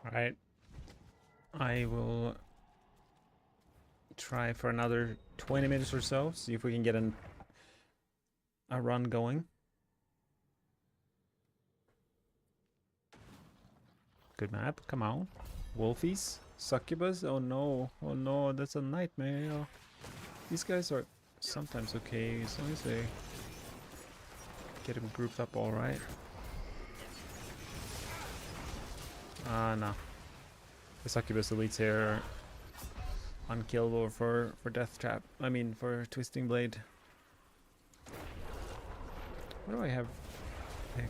Alright. I will try for another 20 minutes or so, see if we can get a run going. Good map, come on. Wolfies? Succubus? Oh no, that's a nightmare. These guys are sometimes okay, as long as they get them grouped up alright. No. The Succubus elites here are unkillable for Death Trap. I mean, for Twisting Blade. What do I have?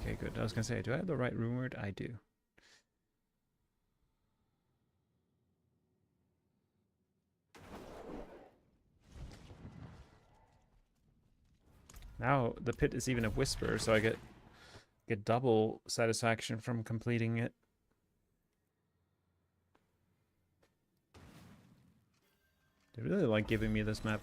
Okay, good. I was gonna say, do I have the right rune word? I do. Now the pit is even a whisper, so I get double satisfaction from completing it. They really like giving me this map.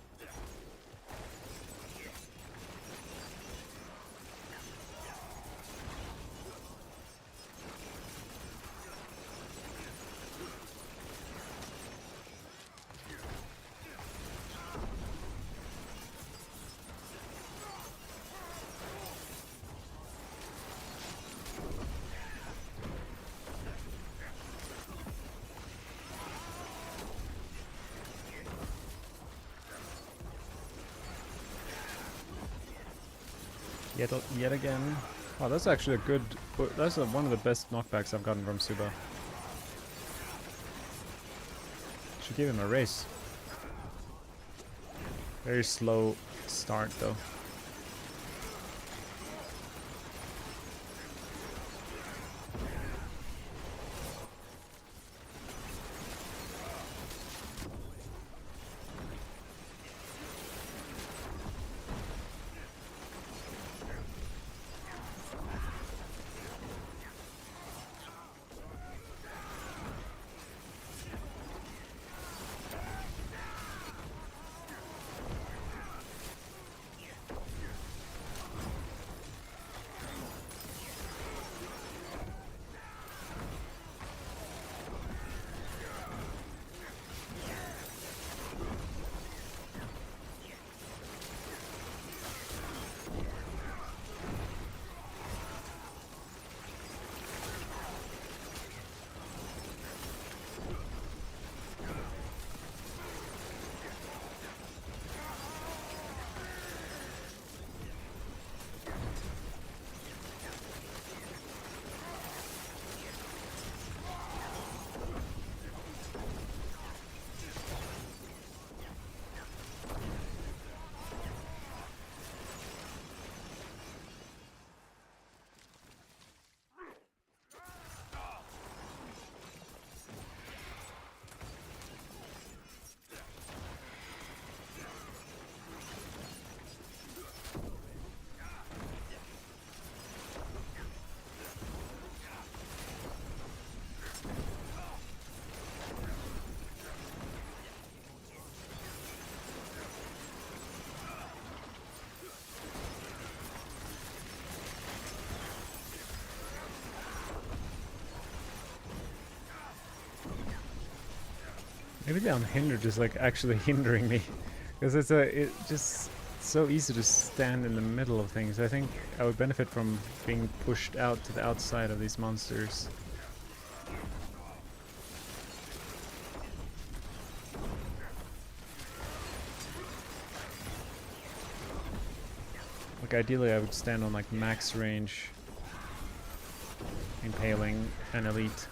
Yet again. Oh, that's actually a good... That's one of the best knockbacks I've gotten from Suba. Should give him a race. Very slow start though. Maybe the unhindered is like actually hindering me, because it just so easy to stand in the middle of things. I think I would benefit from being pushed out to the outside of these monsters. Like ideally I would stand on like max range, impaling an elite.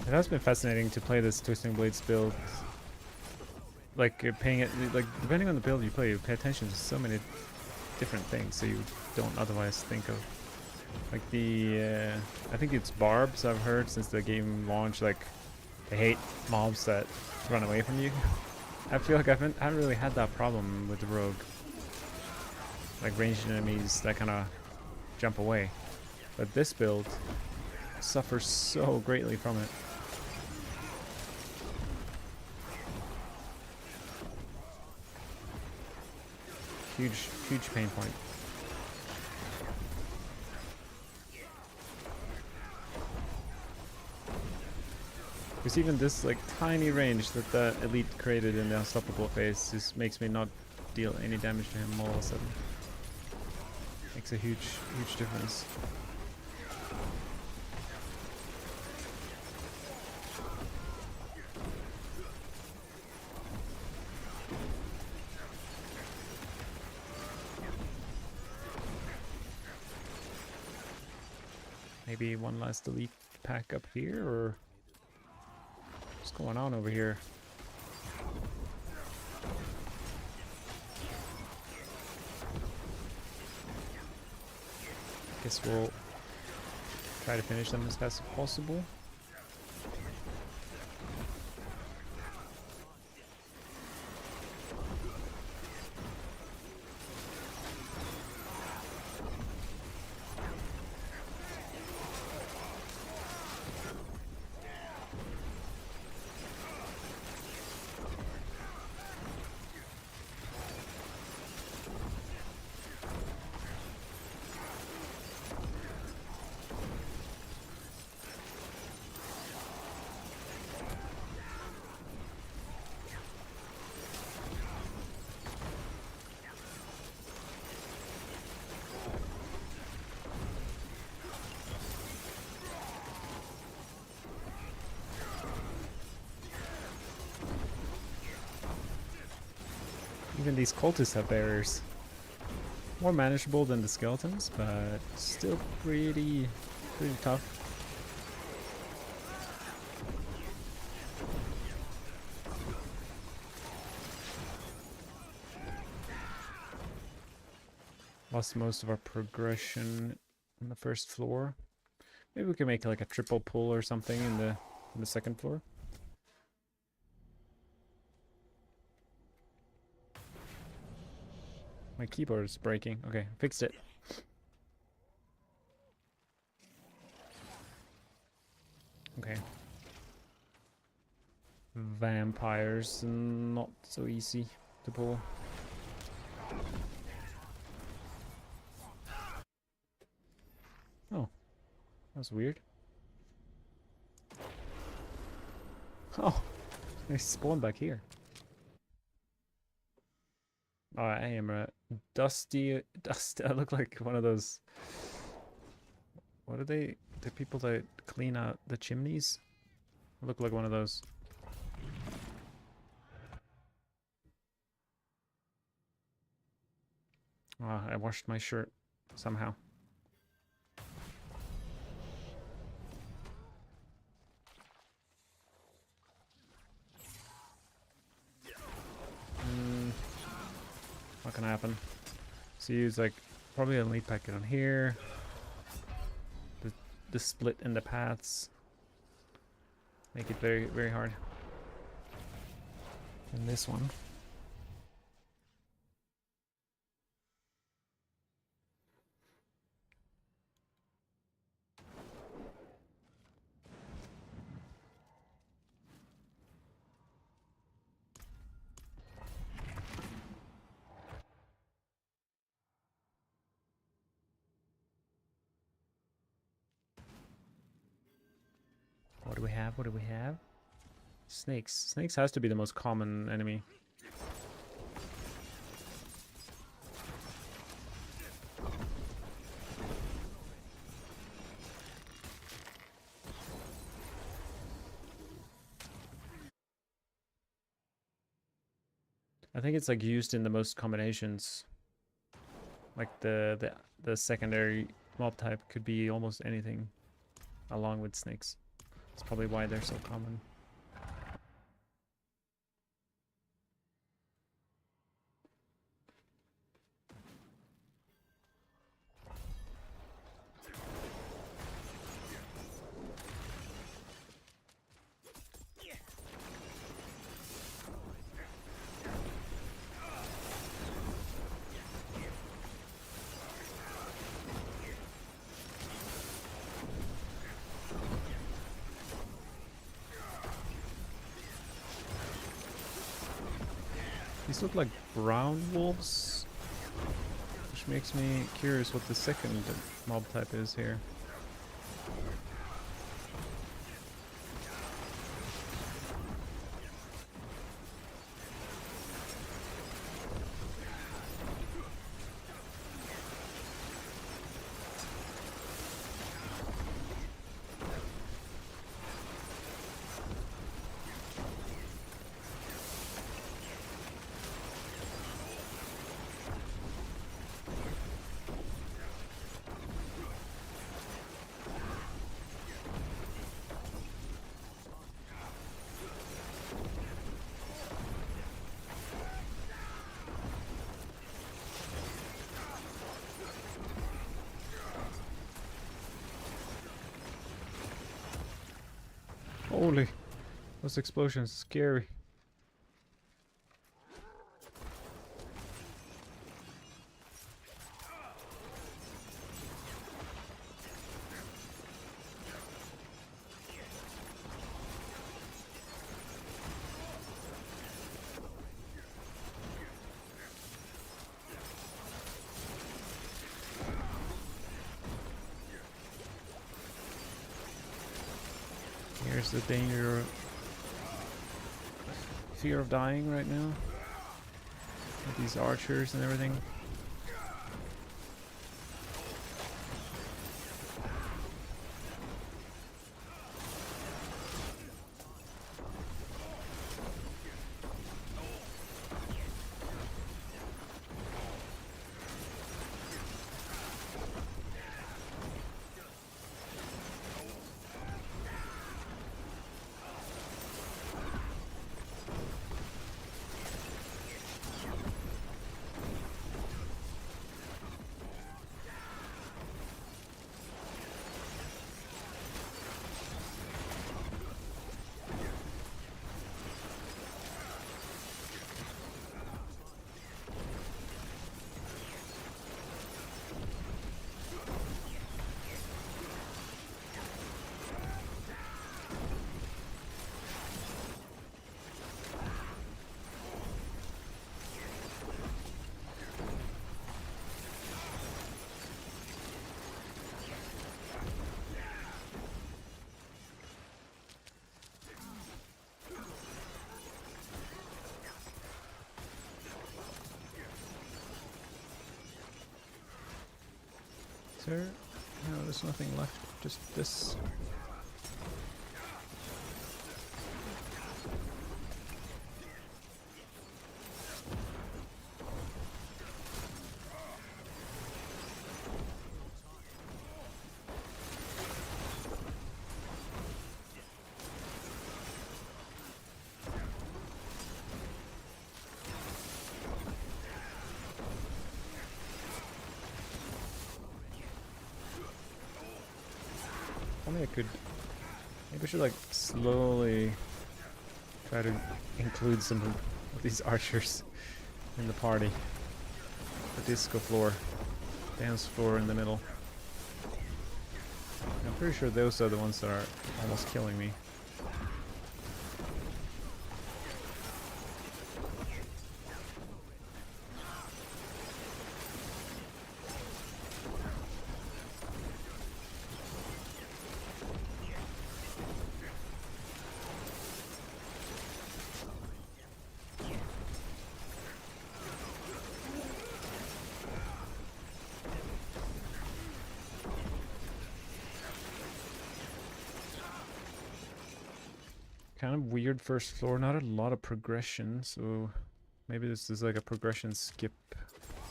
It has been fascinating to play this Twisting Blades build. Like paying it, like depending on the build you play, you pay attention to so many different things so you don't otherwise think of. Like the, I think it's barbs I've heard since the game launched. Like they hate mobs that run away from you. I feel like I haven't really had that problem with the rogue. Like ranged enemies that kind of jump away, but this build suffers so greatly from it. Huge pain point. Because even this like tiny range that the elite created in the unstoppable phase just makes me not deal any damage to him all of a sudden. Makes a huge difference. Maybe one last elite pack up here, or what's going on over here? Guess we'll try to finish them as fast as possible. Even these cultists have barriers. More manageable than the skeletons, but still pretty tough. Lost most of our progression on the first floor. Maybe we can make like a triple pull or something in the second floor. My keyboard is breaking. Okay, fixed it. Okay. Vampires, not so easy to pull. Oh, that's weird. Oh, they spawned back here. Oh, I am a dusty. I look like one of those. What are they? The people that clean out the chimneys? I look like one of those. Oh, I washed my shirt somehow. What can happen? So use like probably a lead packet on here. The split in the paths make it very hard. And this one. What do we have? What do we have? Snakes. Snakes has to be the most common enemy. I think it's like used in the most combinations. Like the secondary mob type could be almost anything along with snakes. That's probably why they're so common. These look like brown wolves, which makes me curious what the second mob type is here. Holy, those explosions, scary. Here's the danger, fear of dying right now. With these archers and everything. there? No, there's nothing left. Just this. Only I could. Maybe I should like slowly try to include some of these archers in the party. The disco floor, dance floor in the middle. I'm pretty sure those are the ones that are almost killing me. Kind of weird first floor, not a lot of progression, so maybe this is like a progression skip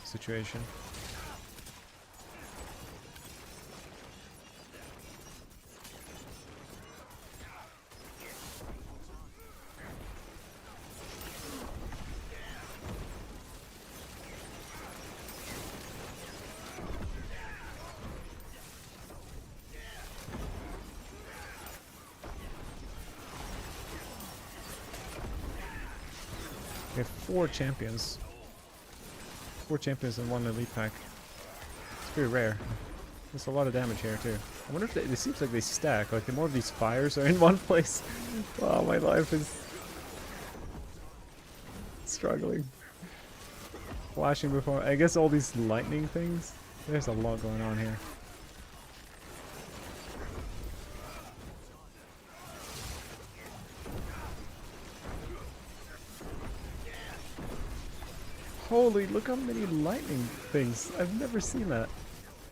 situation. We have 4 champions. 4 champions in one elite pack. It's pretty rare. There's a lot of damage here too. I wonder if it seems like they stack. Like the more of these fires are in one place. Wow, my life is struggling. Flashing before. I guess all these lightning things. There's a lot going on here. Holy, look how many lightning things. I've never seen that.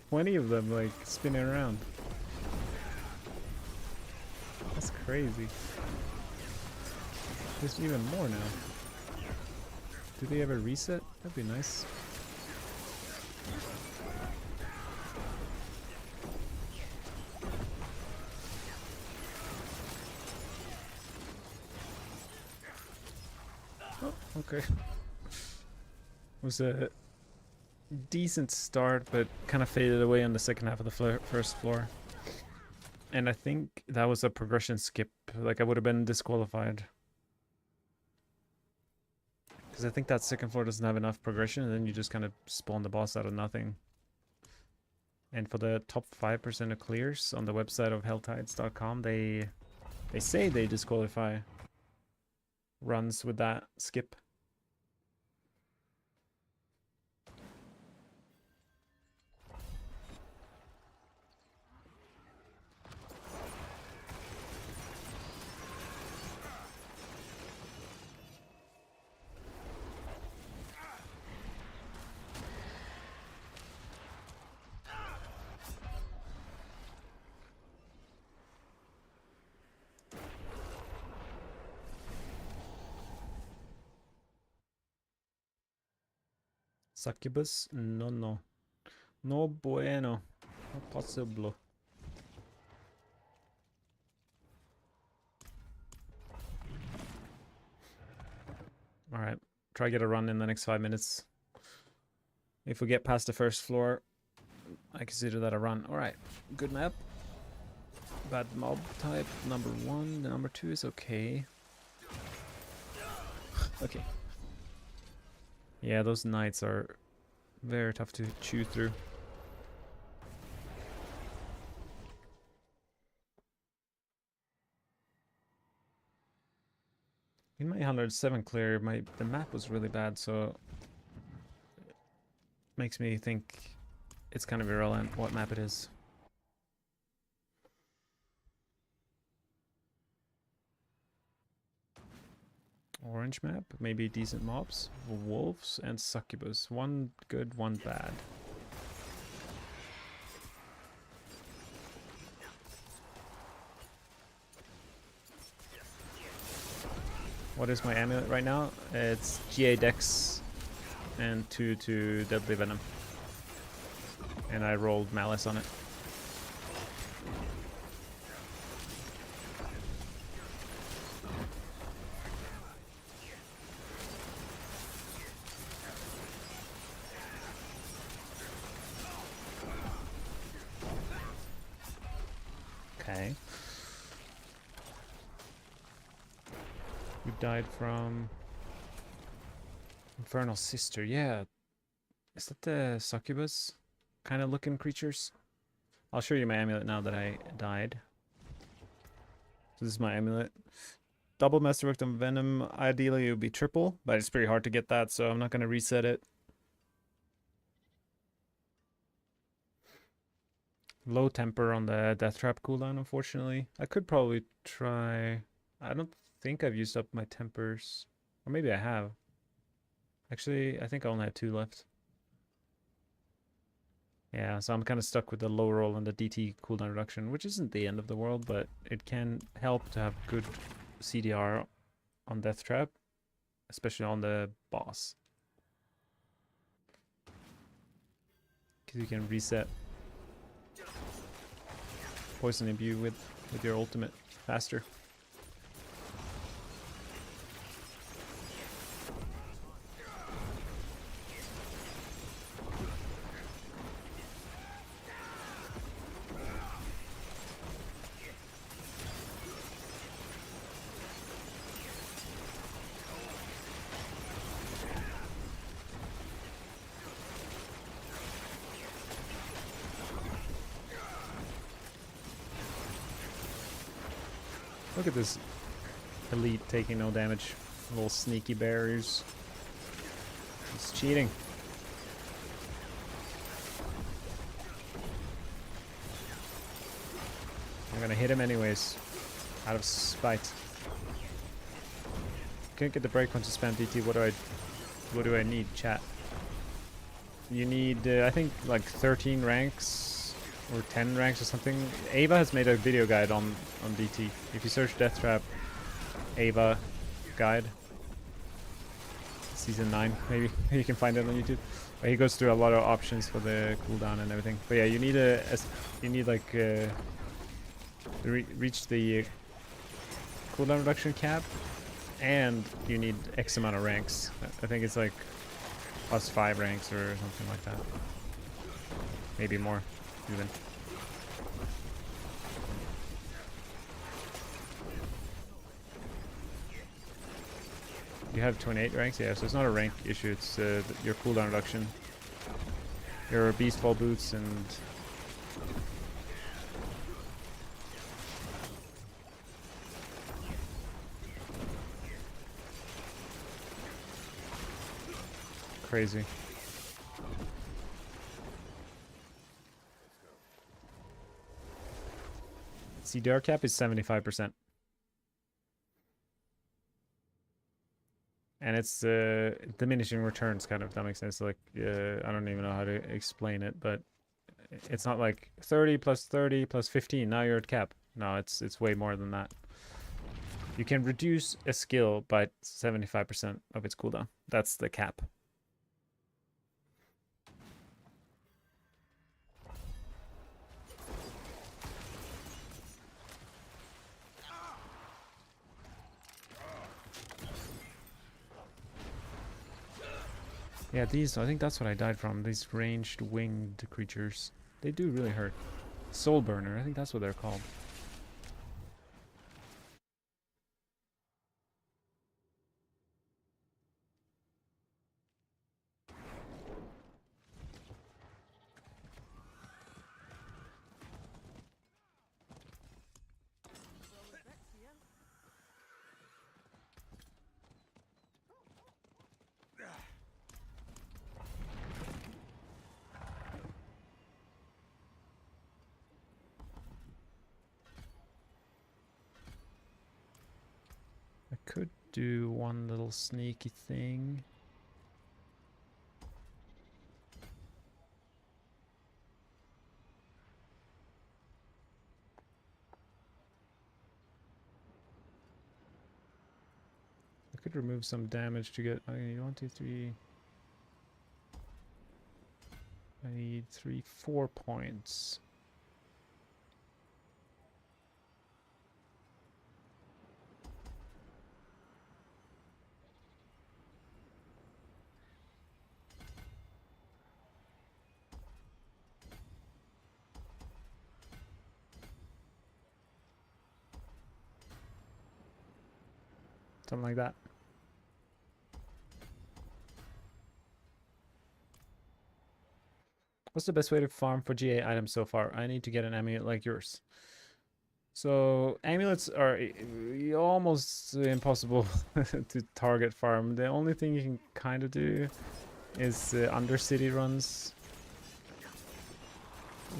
20 of them, like, spinning around. That's crazy. There's even more now. Do they ever reset? That'd be nice. Oh, okay. Was a decent start, but kind of faded away on the second half of the first floor. And I think that was a progression skip. Like I would have been disqualified. Because I think that second floor doesn't have enough progression, and then you just kind of spawn the boss out of nothing. And for the top 5% of clears on the website of helltides.com, they say they disqualify runs with that skip. Succubus? No, no. No bueno. No possible. Alright. Try to get a run in the next 5 minutes. If we get past the first floor, I consider that a run. Alright. Good map. Bad mob type. Number 1. The number 2 is okay. Okay. Yeah, those knights are very tough to chew through. In my 107 clear, the map was really bad, so it makes me think it's kind of irrelevant what map it is. Orange map, maybe decent mobs, wolves and succubus. One good, one bad. What is my amulet right now? It's GA Dex and 2 to Deadly Venom. And I rolled Malice on it. Okay. You died from Infernal Sister. Yeah. Is that the succubus kind of looking creatures? I'll show you my amulet now that I died. So this is my amulet. Double Masterwork and Venom. Ideally it would be triple, but it's pretty hard to get that, so I'm not going to reset it. Low temper on the Death Trap cooldown, unfortunately. I could probably try... I don't think I've used up my tempers. Or maybe I have. Actually, I think I only have 2 left. Yeah, so I'm kind of stuck with the low roll and the DT cooldown reduction, which isn't the end of the world, but it can help to have good CDR on Death Trap, especially on the boss. Because you can reset Poison Imbue with your ultimate faster. Look at this elite taking no damage. Little sneaky barriers. It's cheating. I'm gonna hit him anyways. Out of spite. Can't get the breakpoint to spam DT. What do I need, chat? You need I think like 13 ranks or 10 ranks or something. Ava has made a video guide on DT. If you search Death Trap Ava guide, season 9 maybe, you can find it on YouTube. But he goes through a lot of options for the cooldown and everything. But yeah, you need like reach the cooldown reduction cap, and you need X amount of ranks. I think it's like +5 ranks or something like that. Maybe more, even. You have 28 ranks? Yeah, so it's not a rank issue, it's your cooldown reduction. Your Beast Fall boots and... Crazy. CDR cap is 75%. And it's diminishing returns, kind of, if that makes sense. Like, I don't even know how to explain it, but it's not like 30 plus 30 plus 15, now you're at cap. No, it's way more than that. You can reduce a skill by 75% of its cooldown. That's the cap. Yeah, these, I think that's what I died from. These ranged winged creatures. They do really hurt. Soul Burner, I think that's what they're called. I could do one little sneaky thing. should remove some damage to get. Okay, 1, 2, 3. I need 3, 4 points. Something like that. What's the best way to farm for GA items so far? I need to get an amulet like yours. So amulets are almost impossible to target farm. The only thing you can kind of do is undercity runs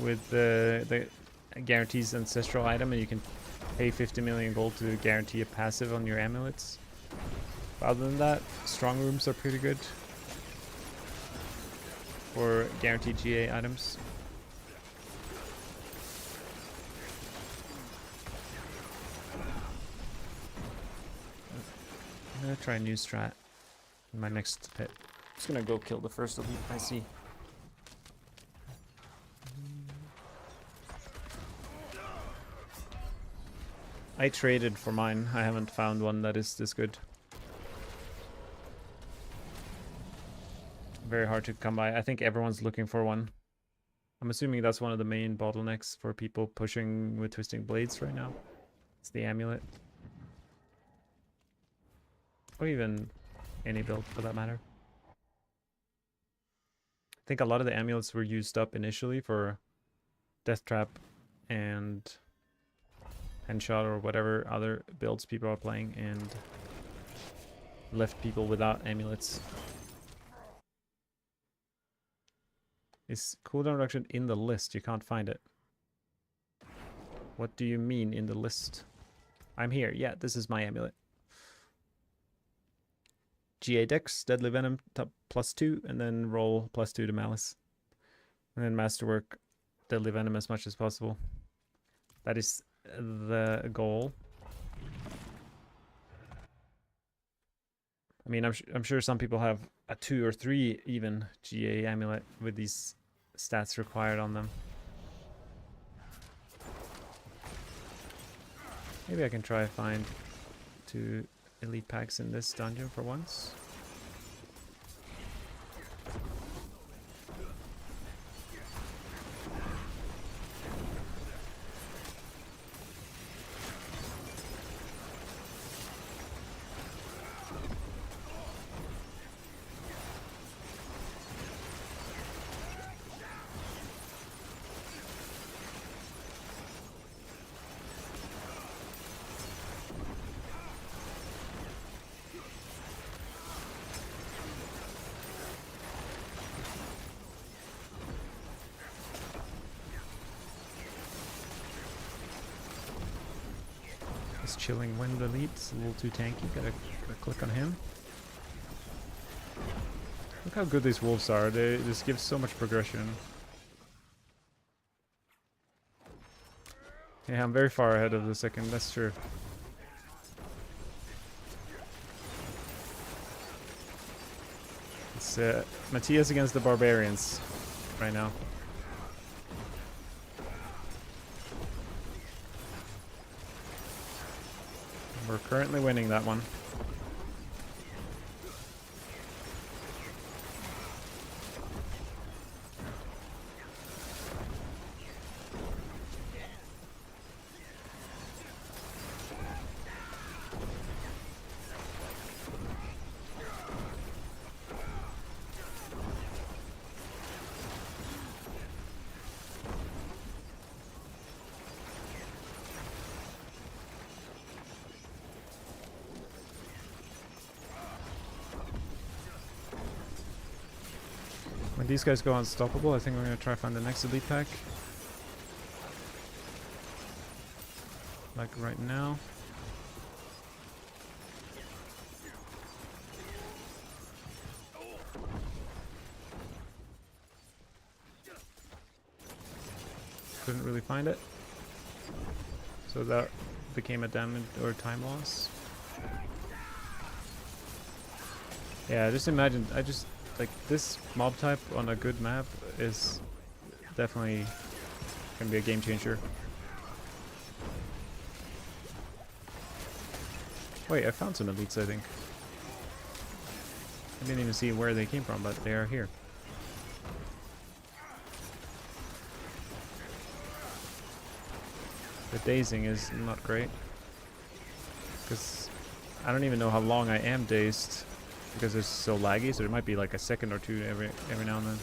with the guarantees ancestral item, and you can pay 50 million gold to guarantee a passive on your amulets. But other than that, strong rooms are pretty good for guaranteed GA items. I'm gonna try a new strat in my next pit. I'm just gonna go kill the first elite I see. I traded for mine. I haven't found one that is this good. Very hard to come by. I think everyone's looking for one. I'm assuming that's one of the main bottlenecks for people pushing with Twisting Blades right now. It's the amulet. Or even any build for that matter. I think a lot of the amulets were used up initially for Death Trap and Handshot or whatever other builds people are playing, and left people without amulets. Is cooldown reduction in the list? You can't find it. What do you mean in the list? I'm here. Yeah, this is my amulet. GA Dex, Deadly Venom, top +2, and then roll +2 to Malice. And then Masterwork, Deadly Venom as much as possible. That is the goal. I mean, I'm sure some people have a 2 or 3 even GA amulet with these stats required on them. Maybe I can try to find 2 elite packs in this dungeon for once. Chilling Wind Elite's a little too tanky. Gotta click on him. Look how good these wolves are. They just give so much progression. Yeah, I'm very far ahead of the second. That's true. It's Matthias against the barbarians right now. We're currently winning that one. When these guys go unstoppable, I think we're going to try to find the next elite pack. Like right now. Couldn't really find it. So that became a damage or time loss. Yeah, just imagine, like, this mob type on a good map is definitely gonna be a game changer. Wait, I found some elites, I think. I didn't even see where they came from, but they are here. The dazing is not great, because I don't even know how long I am dazed, because it's so laggy, so it might be like a second or two every now and then.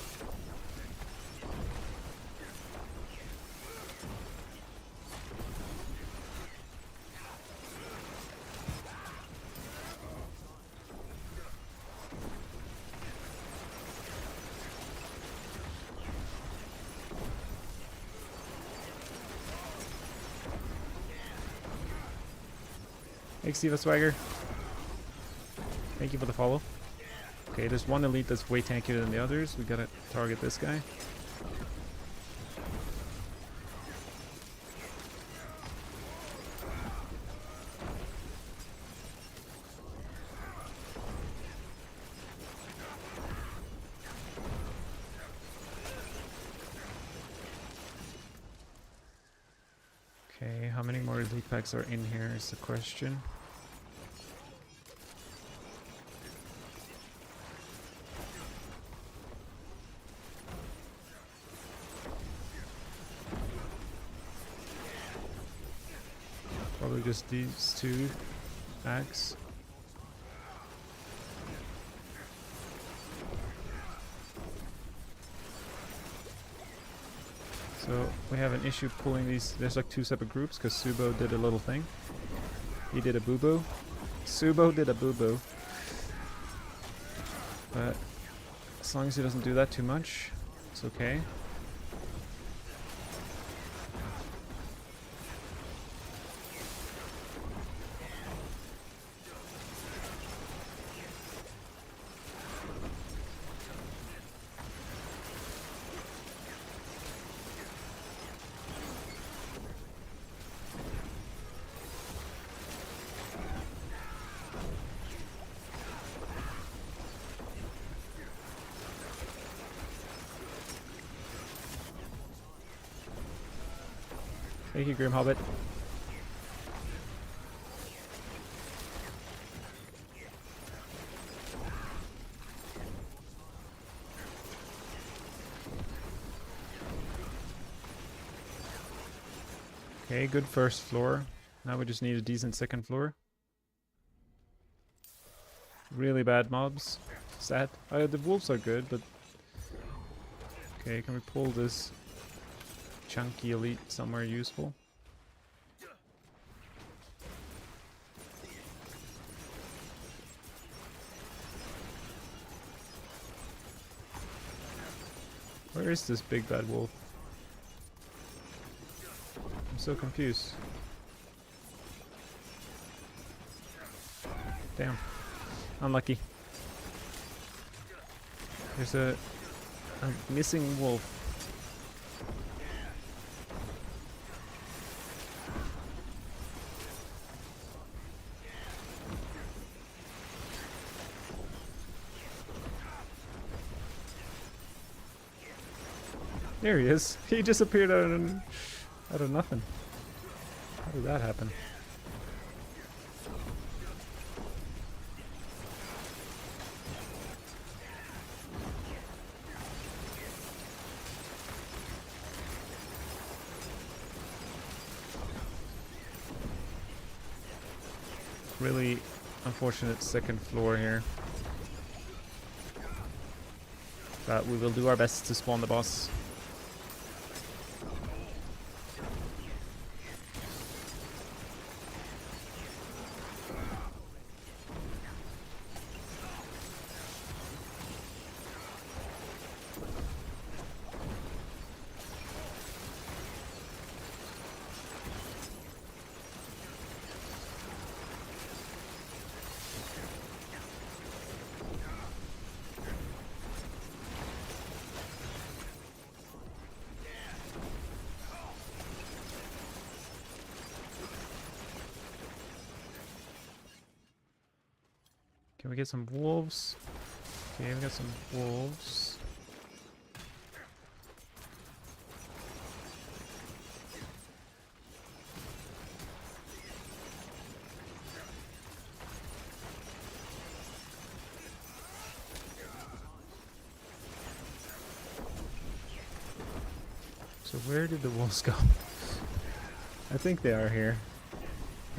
Thanks, Steve Swagger. Thank you for the follow. Okay, there's one elite that's way tankier than the others. We gotta target this guy. Okay, how many more elite packs are in here is the question. Probably just these two packs. So we have an issue pulling these. There's like two separate groups because Subo did a little thing. He did a boo-boo. Subo did a boo-boo. But as long as he doesn't do that too much, it's okay. Thank you, Grim Hobbit. Okay, good first floor. Now we just need a decent second floor. Really bad mobs. Sad. The wolves are good, but... Okay, can we pull this chunky elite somewhere useful? Where is this big bad wolf? I'm so confused. Damn. Unlucky. There's a missing wolf. There he is. He just appeared out of nothing. How did that happen? Really unfortunate second floor here. But we will do our best to spawn the boss. Can we get some wolves? Okay, we got some wolves. So where did the wolves go? I think they are here.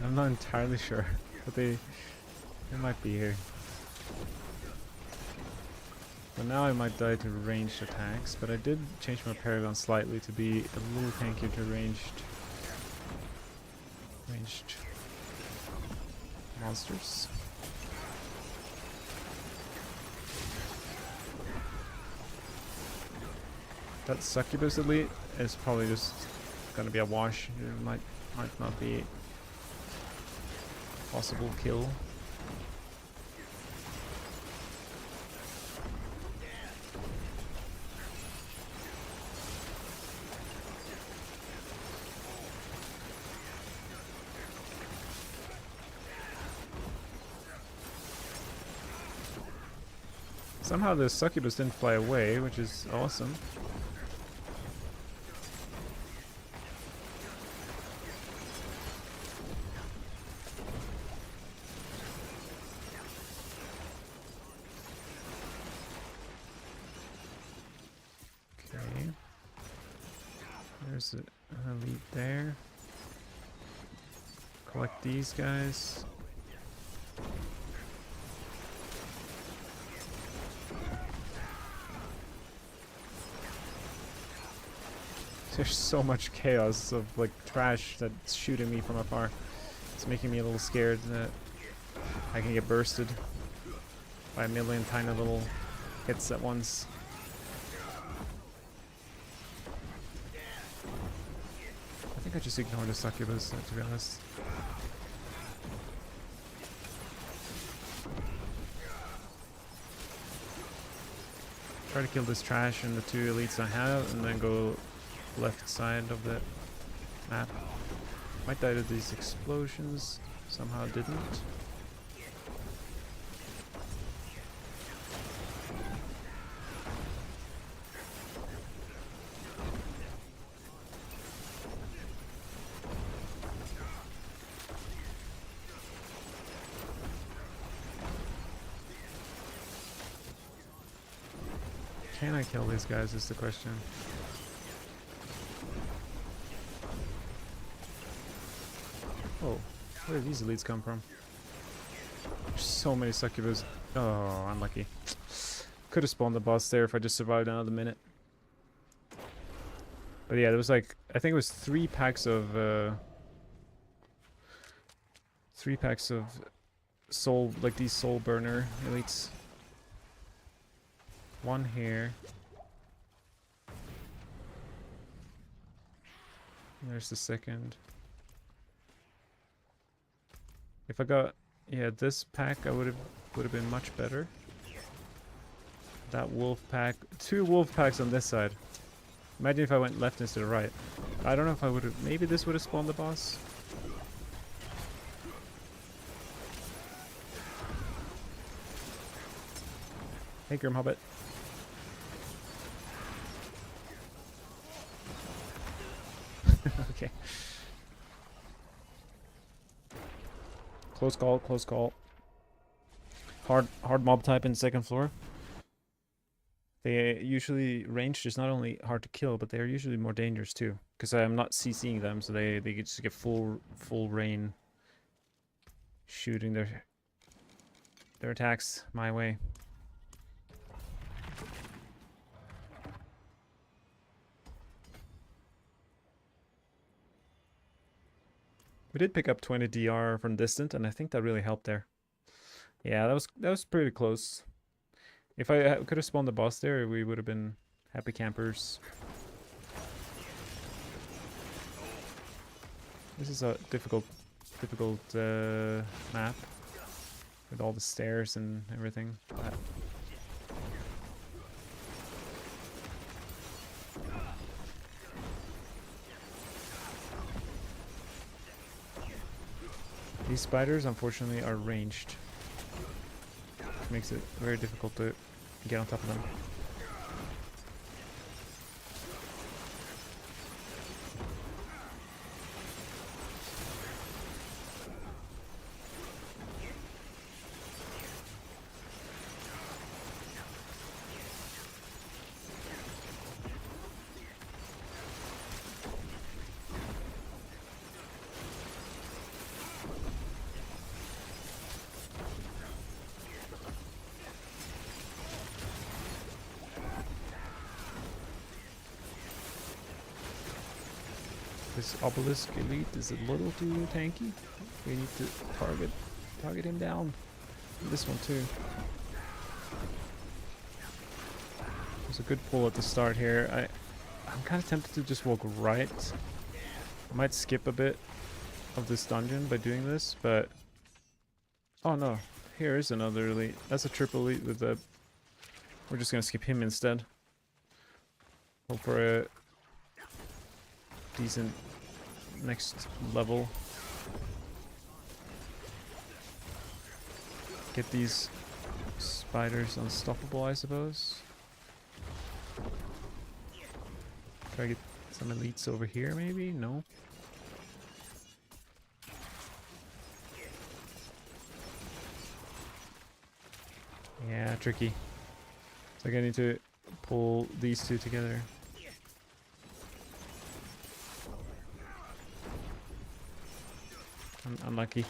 I'm not entirely sure, but they might be here. But now I might die to ranged attacks, but I did change my paragon slightly to be a little tankier to ranged monsters. That succubus elite is probably just gonna be a wash. It might not be a possible kill. Somehow the succubus didn't fly away, which is awesome. Okay. There's an elite there. Collect these guys. There's so much chaos of like trash that's shooting me from afar. It's making me a little scared that I can get bursted by a million tiny little hits at once. I think I just ignored the succubus, to be honest. Try to kill this trash and the two elites I have, and then go left side of the map. Might die to these explosions, somehow didn't. Can I kill these guys is the question. Oh, where did these elites come from? There's so many succubus. Oh, unlucky. Could have spawned the boss there if I just survived another minute. But yeah, there was like, I think it was 3 packs of soul, like these soul burner elites. One here. And there's the second. If I got, yeah, this pack, I would have been much better. That wolf pack, 2 wolf packs on this side. Imagine if I went left instead of right. I don't know if I would have, maybe this would have spawned the boss. Hey, Grim Hobbit. Okay. Close call, close call. Hard mob type in second floor. They usually, ranged is not only hard to kill, but they are usually more dangerous too. Because I'm not CCing them, so they just get full rain shooting their attacks my way. We did pick up 20 DR from distant, and I think that really helped there. Yeah, that was pretty close. If I could have spawned the boss there, we would have been happy campers. This is a difficult map with all the stairs and everything. These spiders, unfortunately, are ranged. makes it very difficult to get on top of them. This obelisk elite is a little too tanky. We need to target him down. This one too. There's a good pull at the start here. I'm kind of tempted to just walk right. I might skip a bit of this dungeon by doing this, but oh no, here is another elite. That's a triple elite with a. We're just gonna skip him instead. Hope for a decent next level. Get these spiders unstoppable, I suppose. Try to get some elites over here, maybe? No. Yeah, tricky. So I need to pull these two together. Unlucky.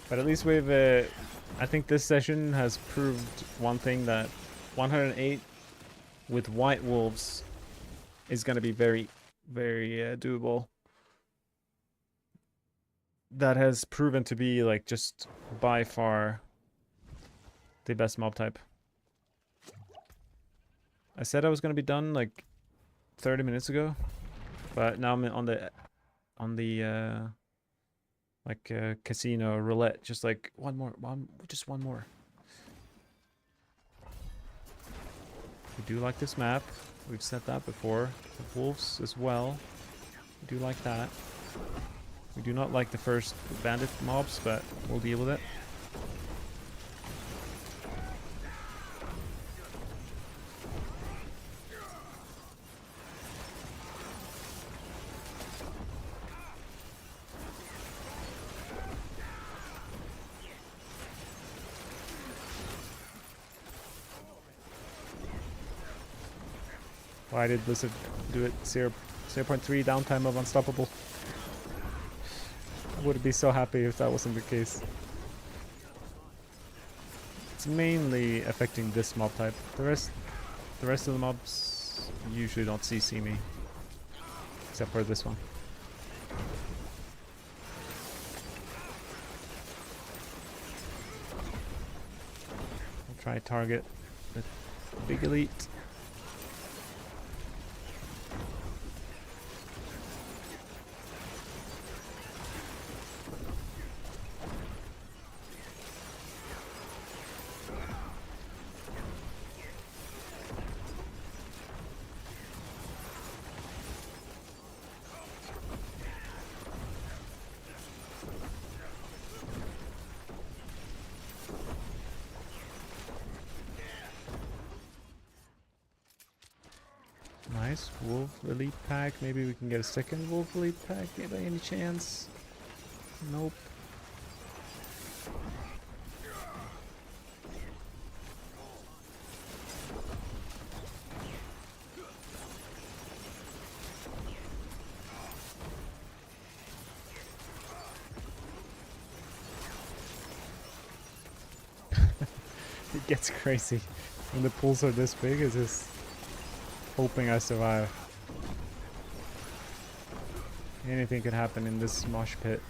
But at least we've, I think this session has proved one thing, that 108 with white wolves is going to be very, very doable. That has proven to be like just by far the best mob type. I said I was going to be done like 30 minutes ago, but now I'm on the like casino roulette, just like just one more. We do like this map. We've said that before. The wolves as well. We do like that. We do not like the first bandit mobs, but we'll deal with it. Why did Blizzard do it 0.3 downtime of Unstoppable? I would be so happy if that wasn't the case. It's mainly affecting this mob type. The rest of the mobs usually don't CC me, except for this one. I'll try to target the big elite. Nice wolf elite pack. Maybe we can get a second wolf elite pack by any chance. Nope. It gets crazy when the pools are this big. It's just hoping I survive. Anything could happen in this mosh pit.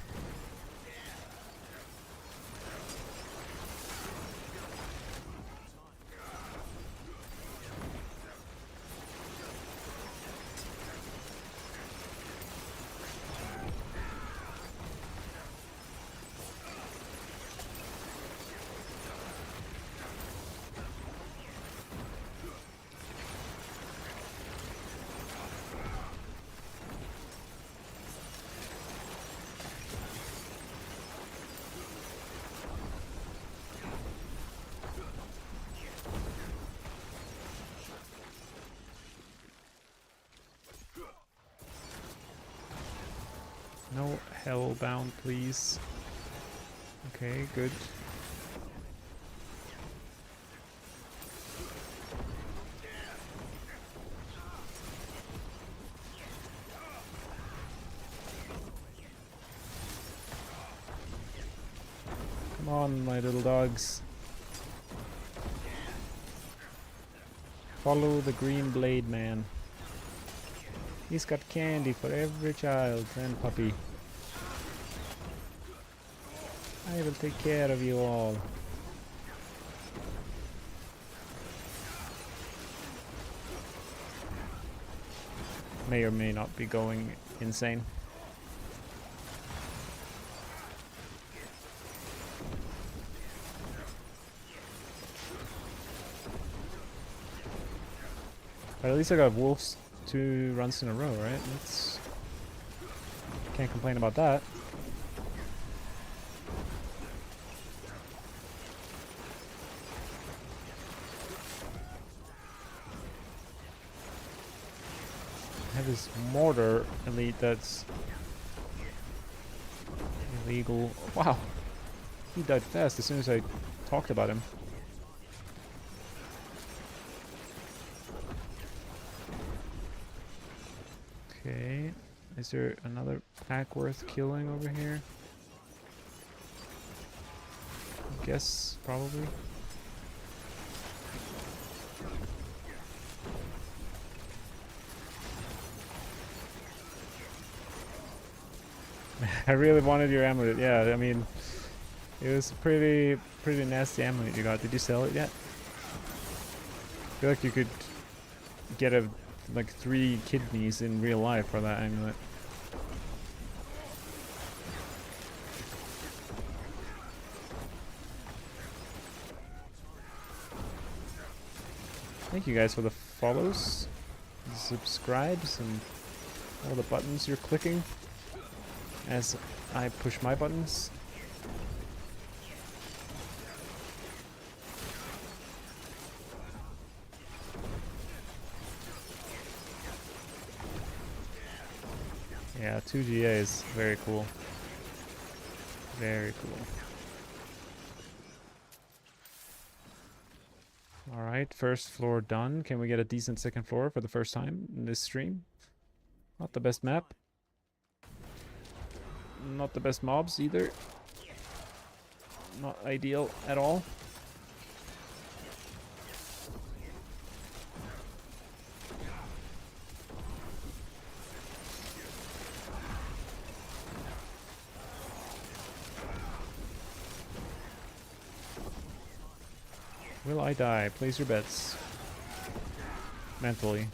hellbound, please. Okay, good. Come on, my little dogs. Follow the green blade man. He's got candy for every child and puppy. I will take care of you all. May or may not be going insane. But at least I got wolves 2 runs in a row, right? That's... Can't complain about that. I have this mortar elite that's illegal. Wow, he died fast as soon as I talked about him. Okay, is there another pack worth killing over here? I guess, probably. I really wanted your amulet. Yeah, I mean, it was pretty nasty amulet you got. Did you sell it yet? I feel like you could get like 3 kidneys in real life for that amulet. Thank you guys for the follows, the subscribes, and all the buttons you're clicking as I push my buttons. Yeah, 2GA is very cool. Very cool. Alright, first floor done. Can we get a decent second floor for the first time in this stream? Not the best map. Not the best mobs either. Not ideal at all. Will I die? Place your bets. Mentally.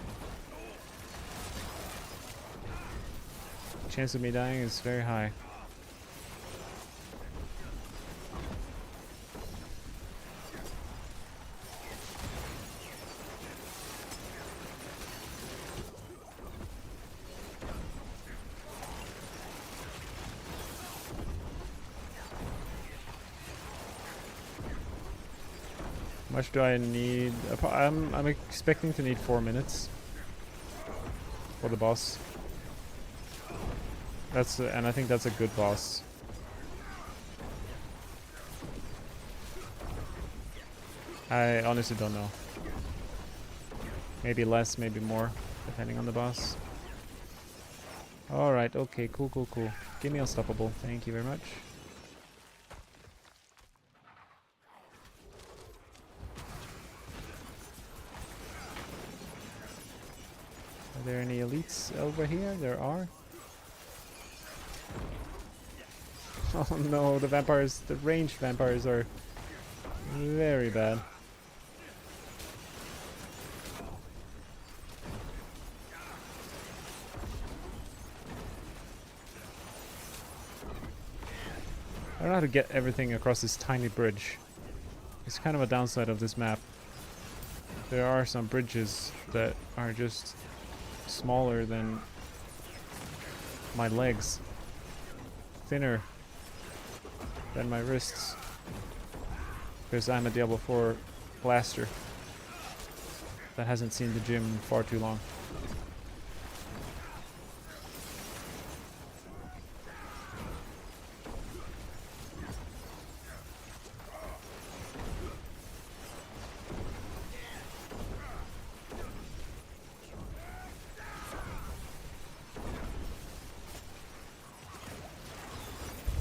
Chance of me dying is very high. How much do I need? I'm expecting to need 4 minutes for the boss. And I think that's a good boss. I honestly don't know. Maybe less, maybe more, depending on the boss. Alright, okay, cool. Give me unstoppable, thank you very much. Are there any elites over here? There are. Oh no, the vampires, the ranged vampires are very bad. I don't know how to get everything across this tiny bridge. It's kind of a downside of this map. There are some bridges that are just smaller than my legs. Thinner than my wrists. Because I'm a Diablo 4 blaster that hasn't seen the gym in far too long.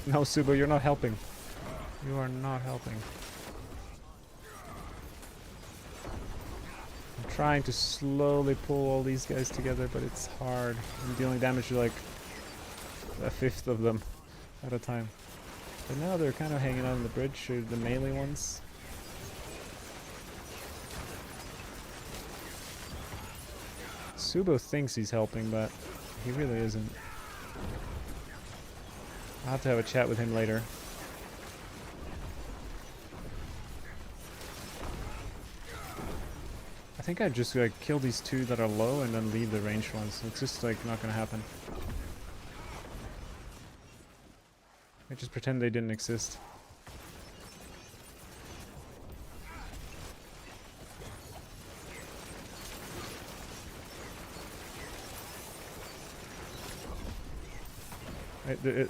No, Subo, you're not helping. You are not helping. I'm trying to slowly pull all these guys together, but it's hard. I'm dealing damage to like a fifth of them at a time. But now they're kind of hanging out on the bridge, or the melee ones. Subo thinks he's helping, but he really isn't. I'll have to have a chat with him later. I think I just like kill these two that are low and then leave the ranged ones. It's just like not gonna happen. I just pretend they didn't exist.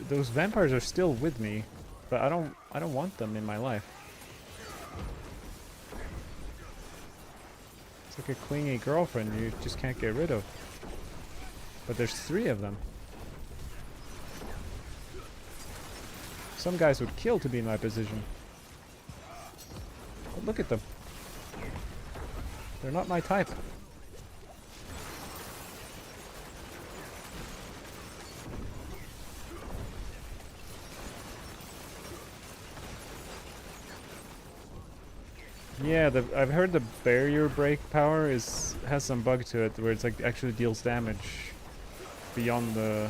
Those vampires are still with me, but I don't want them in my life. It's like a clingy girlfriend you just can't get rid of. But there's 3 of them. Some guys would kill to be in my position. But look at them. They're not my type. Yeah, I've heard the barrier break power has some bug to it where it's like actually deals damage beyond the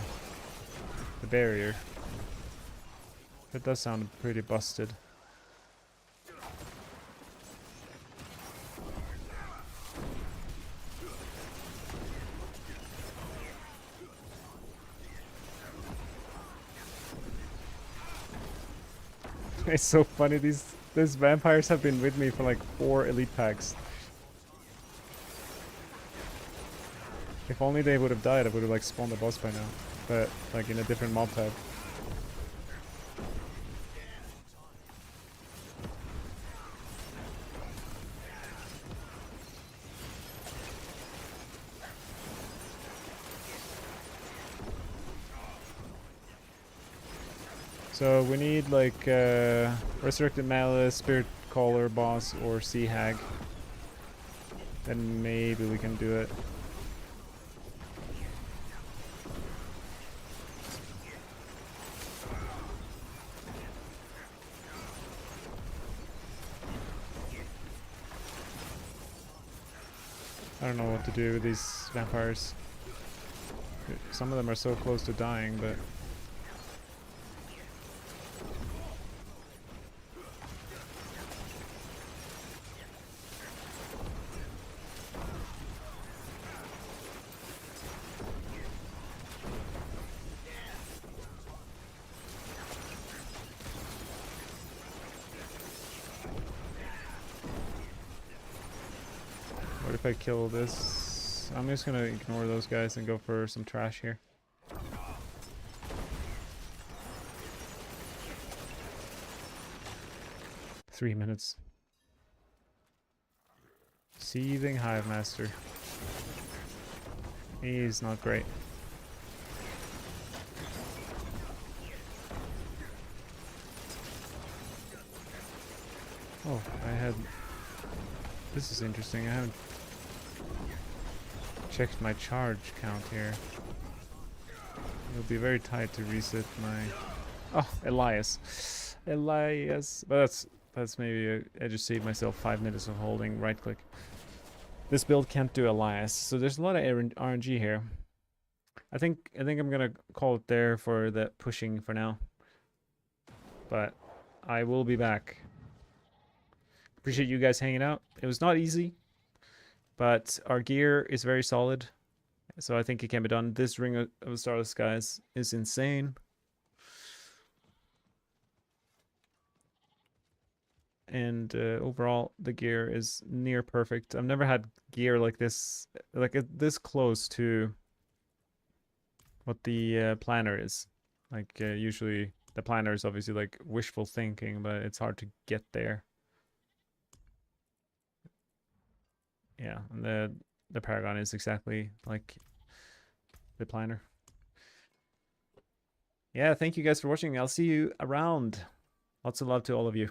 barrier. It does sound pretty busted. It's so funny, these vampires have been with me for like 4 elite packs. If only they would have died, I would have like spawned the boss by now. But like in a different mob type. So we need like Resurrected Malice, Spirit Caller boss, or Sea Hag. Then maybe we can do it. I don't know what to do with these vampires. Some of them are so close to dying, but... What if I kill this? I'm just gonna ignore those guys and go for some trash here. Three minutes. Seething Hive Master. He's not great. Oh, I had... This is interesting. I haven't checked my charge count here. It'll be very tight to reset my... Oh, Elias. Elias. But that's maybe... I just saved myself 5 minutes of holding right click. This build can't do Elias, so there's a lot of RNG here. I think I'm gonna call it there for the pushing for now. But I will be back. Appreciate you guys hanging out. It was not easy, but our gear is very solid, so I think it can be done. This Ring of the Starless Skies is insane. And overall, the gear is near perfect. I've never had gear like this, this close to what the planner is. Like usually the planner is obviously like wishful thinking, but it's hard to get there. Yeah, and the Paragon is exactly like the planner. yeah, thank you guys for watching. I'll see you around. Lots of love to all of you.